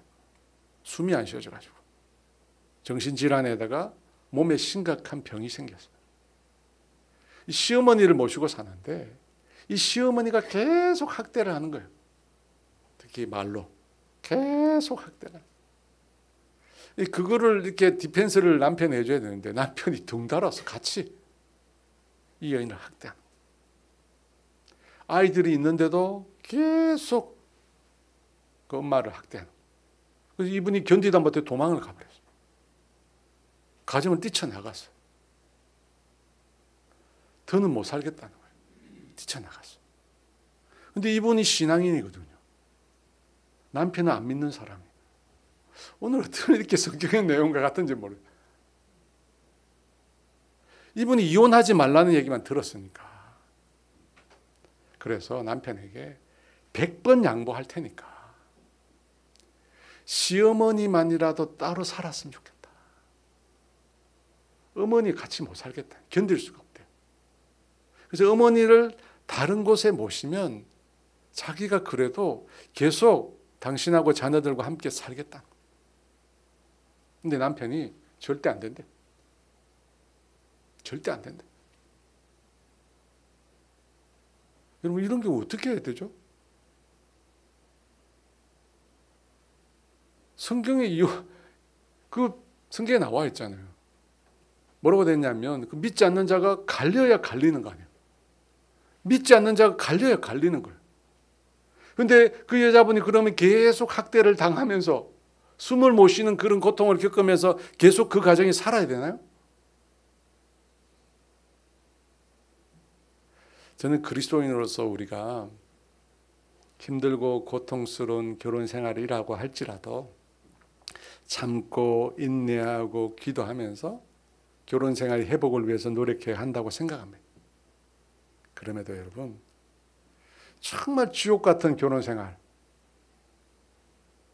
숨이 안 쉬어져가지고 정신질환에다가 몸에 심각한 병이 생겼어요. 이 시어머니를 모시고 사는데 이 시어머니가 계속 학대를 하는 거예요. 특히 말로 계속 학대를. 그거를 이렇게 디펜스를 남편이 해줘야 되는데 남편이 덩달아서 같이 이 여인을 학대하는. 아이들이 있는데도 계속 그 엄마를 학대하는. 그래서 이분이 견디다 못해 도망을 가버렸어요. 가정을 뛰쳐나갔어요. 더는 못 살겠다는 거예요. 뛰쳐나갔어요. 근데 이분이 신앙인이거든요. 남편은 안 믿는 사람이에요. 오늘 어떻게 이렇게 성경의 내용과 같은지 모르겠어요. 이분이 이혼하지 말라는 얘기만 들었으니까. 그래서 남편에게 100번 양보할 테니까 시어머니만이라도 따로 살았으면 좋겠다. 어머니 같이 못 살겠다. 견딜 수가 없대요. 그래서 어머니를 다른 곳에 모시면 자기가 그래도 계속 당신하고 자녀들과 함께 살겠다. 근데 남편이 절대 안 된대. 절대 안 된대. 여러분 이런 경우 어떻게 해야 되죠? 성경에 성경에 나와 있잖아요. 뭐라고 됐냐면 믿지 않는 자가 갈려야 갈리는 거 아니에요. 믿지 않는 자가 갈려야 갈리는 거예요. 그런데 그 여자분이 그러면 계속 학대를 당하면서 숨을 못 쉬는 그런 고통을 겪으면서 계속 그 가정이 살아야 되나요? 저는 그리스도인으로서 우리가 힘들고 고통스러운 결혼 생활이라고 할지라도 참고 인내하고 기도하면서 결혼 생활 회복을 위해서 노력해야 한다고 생각합니다. 그럼에도 여러분 정말 지옥 같은 결혼 생활,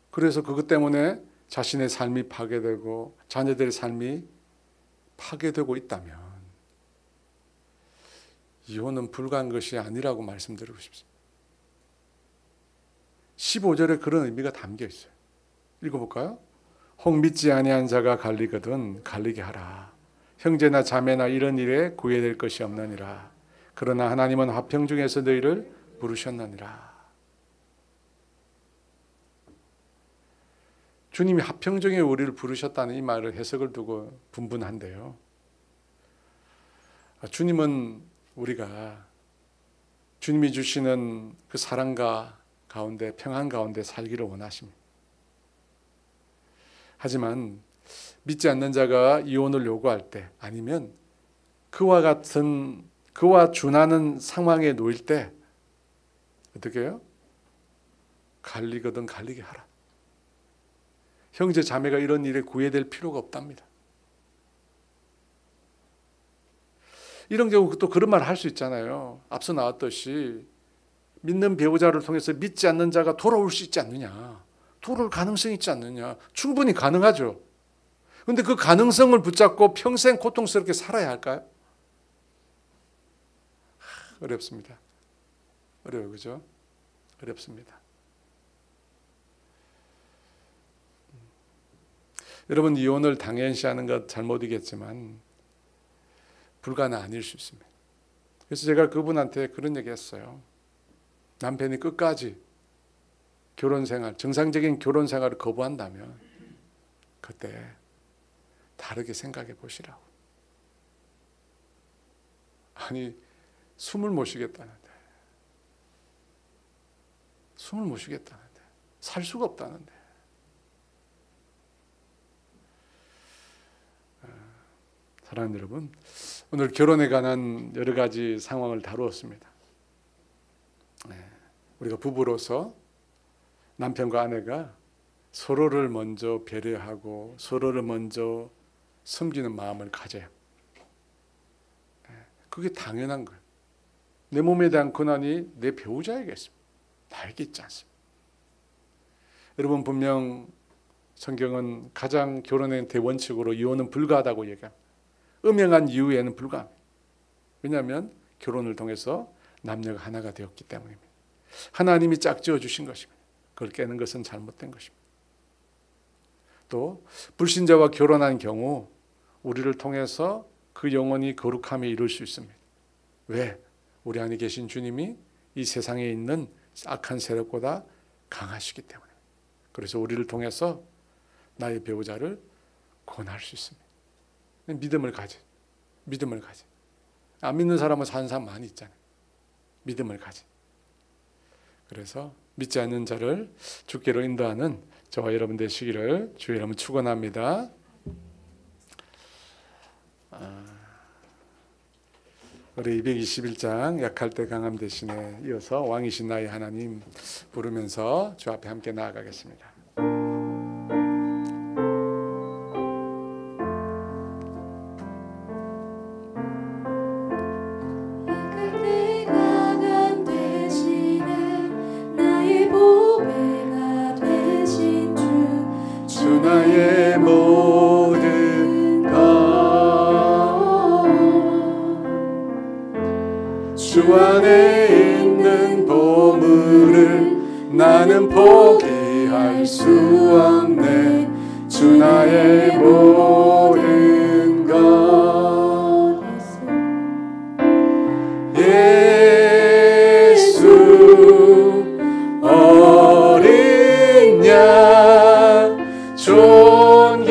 그래서 그것 때문에 자신의 삶이 파괴되고 자녀들의 삶이 파괴되고 있다면 이혼은 불가한 것이 아니라고 말씀드리고 싶습니다. 15절에 그런 의미가 담겨 있어요. 읽어볼까요? 혹 믿지 아니한 자가 갈리거든 갈리게 하라. 형제나 자매나 이런 일에 구애될 것이 없느니라. 그러나 하나님은 화평 중에서 너희를 부르셨느니라. 주님이 화평 중에 우리를 부르셨다는 이 말을 해석을 두고 분분한데요. 주님은 우리가 주님이 주시는 그 사랑과 가운데 평안 가운데 살기를 원하십니다. 하지만 믿지 않는 자가 이혼을 요구할 때 아니면 그와 준하는 상황에 놓일 때 어떻게 해요? 갈리거든 갈리게 하라. 형제 자매가 이런 일에 구애될 필요가 없답니다. 이런 경우 또 그런 말을 할 수 있잖아요. 앞서 나왔듯이 믿는 배우자를 통해서 믿지 않는 자가 돌아올 수 있지 않느냐. 돌아올 가능성이 있지 않느냐. 충분히 가능하죠. 그런데 그 가능성을 붙잡고 평생 고통스럽게 살아야 할까요? 어렵습니다. 어려워요. 그죠? 어렵습니다. 여러분 이혼을 당연시하는 것 잘못이겠지만 불가는 아닐 수 있습니다. 그래서 제가 그분한테 그런 얘기 했어요. 남편이 끝까지 결혼 생활, 정상적인 결혼 생활을 거부한다면 그때 다르게 생각해 보시라고. 아니, 숨을 못 쉬겠다는데, 숨을 못 쉬겠다는데, 살 수가 없다는데. 사랑하는 여러분, 오늘 결혼에 관한 여러 가지 상황을 다루었습니다. 우리가 부부로서 남편과 아내가 서로를 먼저 배려하고 서로를 먼저 섬기는 마음을 가져야, 그게 당연한 거예요. 내 몸에 대한 권한이 내 배우자에게 있습니다. 나에게 있지 않습니다. 여러분, 분명 성경은 가장 결혼의 대원칙으로 이혼은 불가하다고 얘기합니다. 음행한 이후에는 불가합니다. 왜냐하면 결혼을 통해서 남녀가 하나가 되었기 때문입니다. 하나님이 짝지어 주신 것입니다. 그걸 깨는 것은 잘못된 것입니다. 또 불신자와 결혼한 경우 우리를 통해서 그 영혼이 거룩함에 이룰 수 있습니다. 왜? 우리 안에 계신 주님이 이 세상에 있는 악한 세력보다 강하시기 때문에. 그래서 우리를 통해서 나의 배우자를 구원할 수 있습니다. 믿음을 가져. 믿음을 가져. 안 믿는 사람은 사는 사람 많이 있잖아요. 믿음을 가져. 그래서 믿지 않는 자를 주께로 인도하는 저와 여러분 되시기를 주의 이름으로 축원합니다. 우리 221장 약할 때 강함 대신에 이어서 왕이신 나의 하나님 부르면서 주 앞에 함께 나아가겠습니다. 나의 모든 것 주 안에 있는 보물을 나는 포기할 수 없네. 주 나의 모든 것 예수 어린 양 존귀한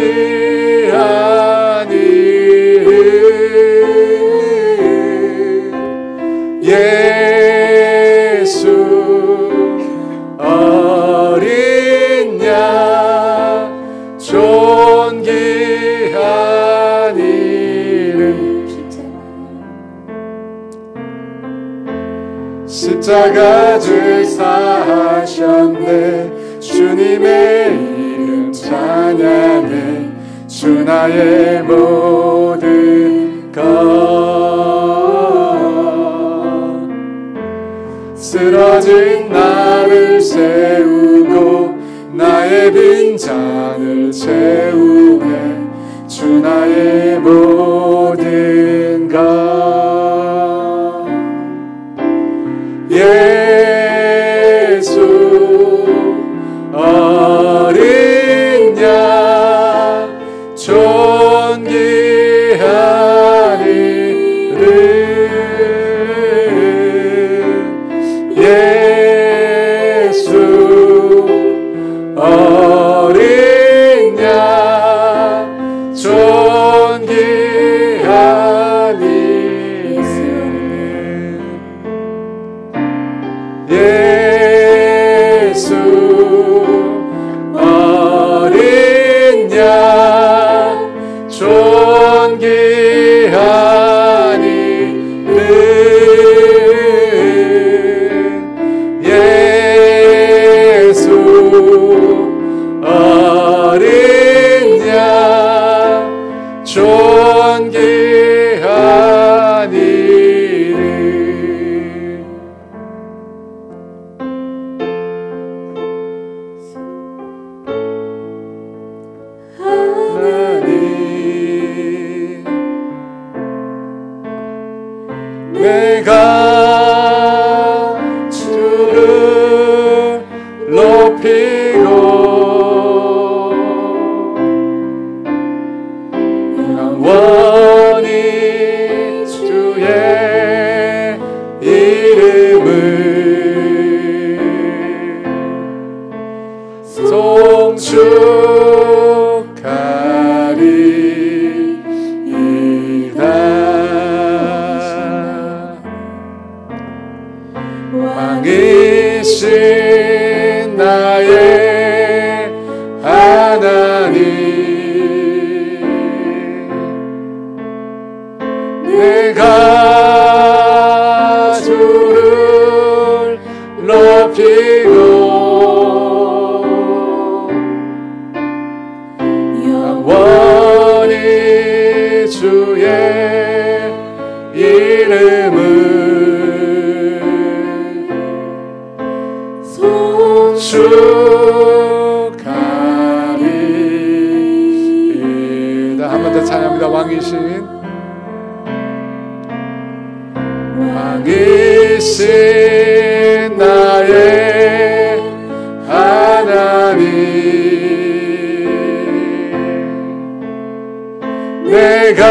이름 예수 어린 양 존귀한 이름 십자가 줄 사하셨네. 주님의 이름 찬양해. 주 나의 모든 것 쓰러진 나를 세우고 나의 빈잔을 채우네. 주 나의 모든 것 예수 어린 양 존귀한 이름 예수 어린 양 존귀한 이름 예수 어린 양 존귀한 이름 예수 송축하리이다. 왕이신 나의 하나님, 내가 주를 높이고 영원히 주의 이름을 송축하리이다. 한 번 더 찬양합니다. 왕이신 나의 하나님, 내가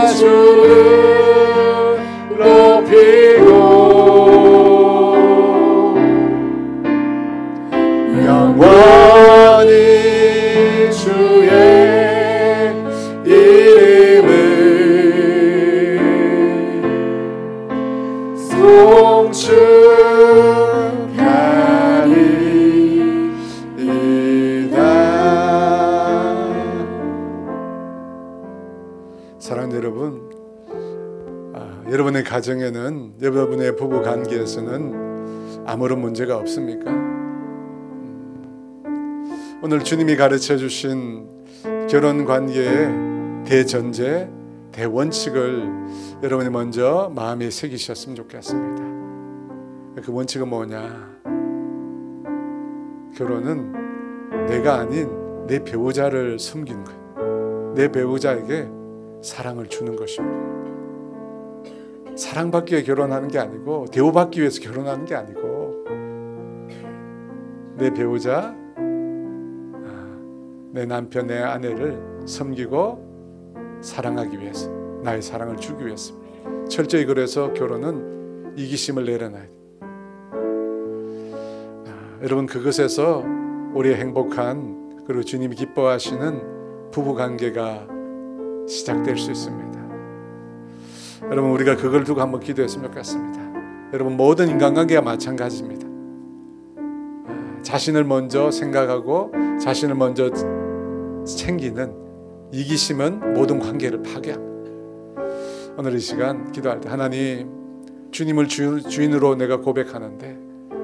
주를 높이고 영원히 주의 이름을 송축하리이다. 사랑하는 여러분, 여러분의 가정에는, 여러분의 부부 관계에서는 아무런 문제가 없습니까? 오늘 주님이 가르쳐 주신 결혼 관계의 대전제, 대원칙을 여러분이 먼저 마음에 새기셨으면 좋겠습니다. 그 원칙은 뭐냐? 결혼은 내가 아닌 내 배우자를 섬기는 거예요. 내 배우자에게 사랑을 주는 것입니다. 사랑받기 위해 결혼하는 게 아니고, 대우받기 위해서 결혼하는 게 아니고, 내 배우자, 내 남편, 내 아내를 섬기고 사랑하기 위해서, 나의 사랑을 주기 위해서입니다. 철저히 그래서 결혼은 이기심을 내려놔야 돼요. 여러분, 그것에서 우리의 행복한, 그리고 주님이 기뻐하시는 부부관계가 시작될 수 있습니다. 여러분, 우리가 그걸 두고 한번 기도했으면 좋겠습니다. 여러분, 모든 인간관계가 마찬가지입니다. 자신을 먼저 생각하고 자신을 먼저 챙기는 이기심은 모든 관계를 파괴합니다. 오늘 이 시간 기도할 때, 하나님, 주님을 주인으로 내가 고백하는데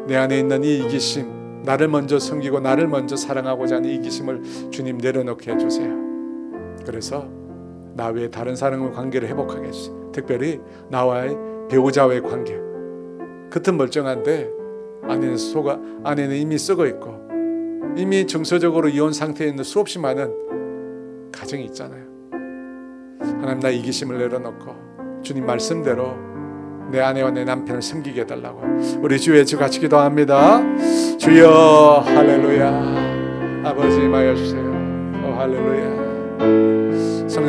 내 안에 있는 이 이기심, 나를 먼저 섬기고 나를 먼저 사랑하고자 하는 이기심을 주님 내려놓게 해주세요. 그래서 나 외에 다른 사람과 관계를 회복하게 해주세요. 특별히 나와의 배우자와의 관계, 겉은 멀쩡한데 안에는 이미 썩어 있고 이미 정서적으로 이혼 상태에 있는 수없이 많은 가정이 있잖아요. 하나님, 나 이기심을 내려놓고 주님 말씀대로 내 아내와 내 남편을 섬기게 해달라고 우리 주의 주 같이 기도합니다. 주여, 할렐루야. 아버지 임하여 주세요. 오 할렐루야. 성령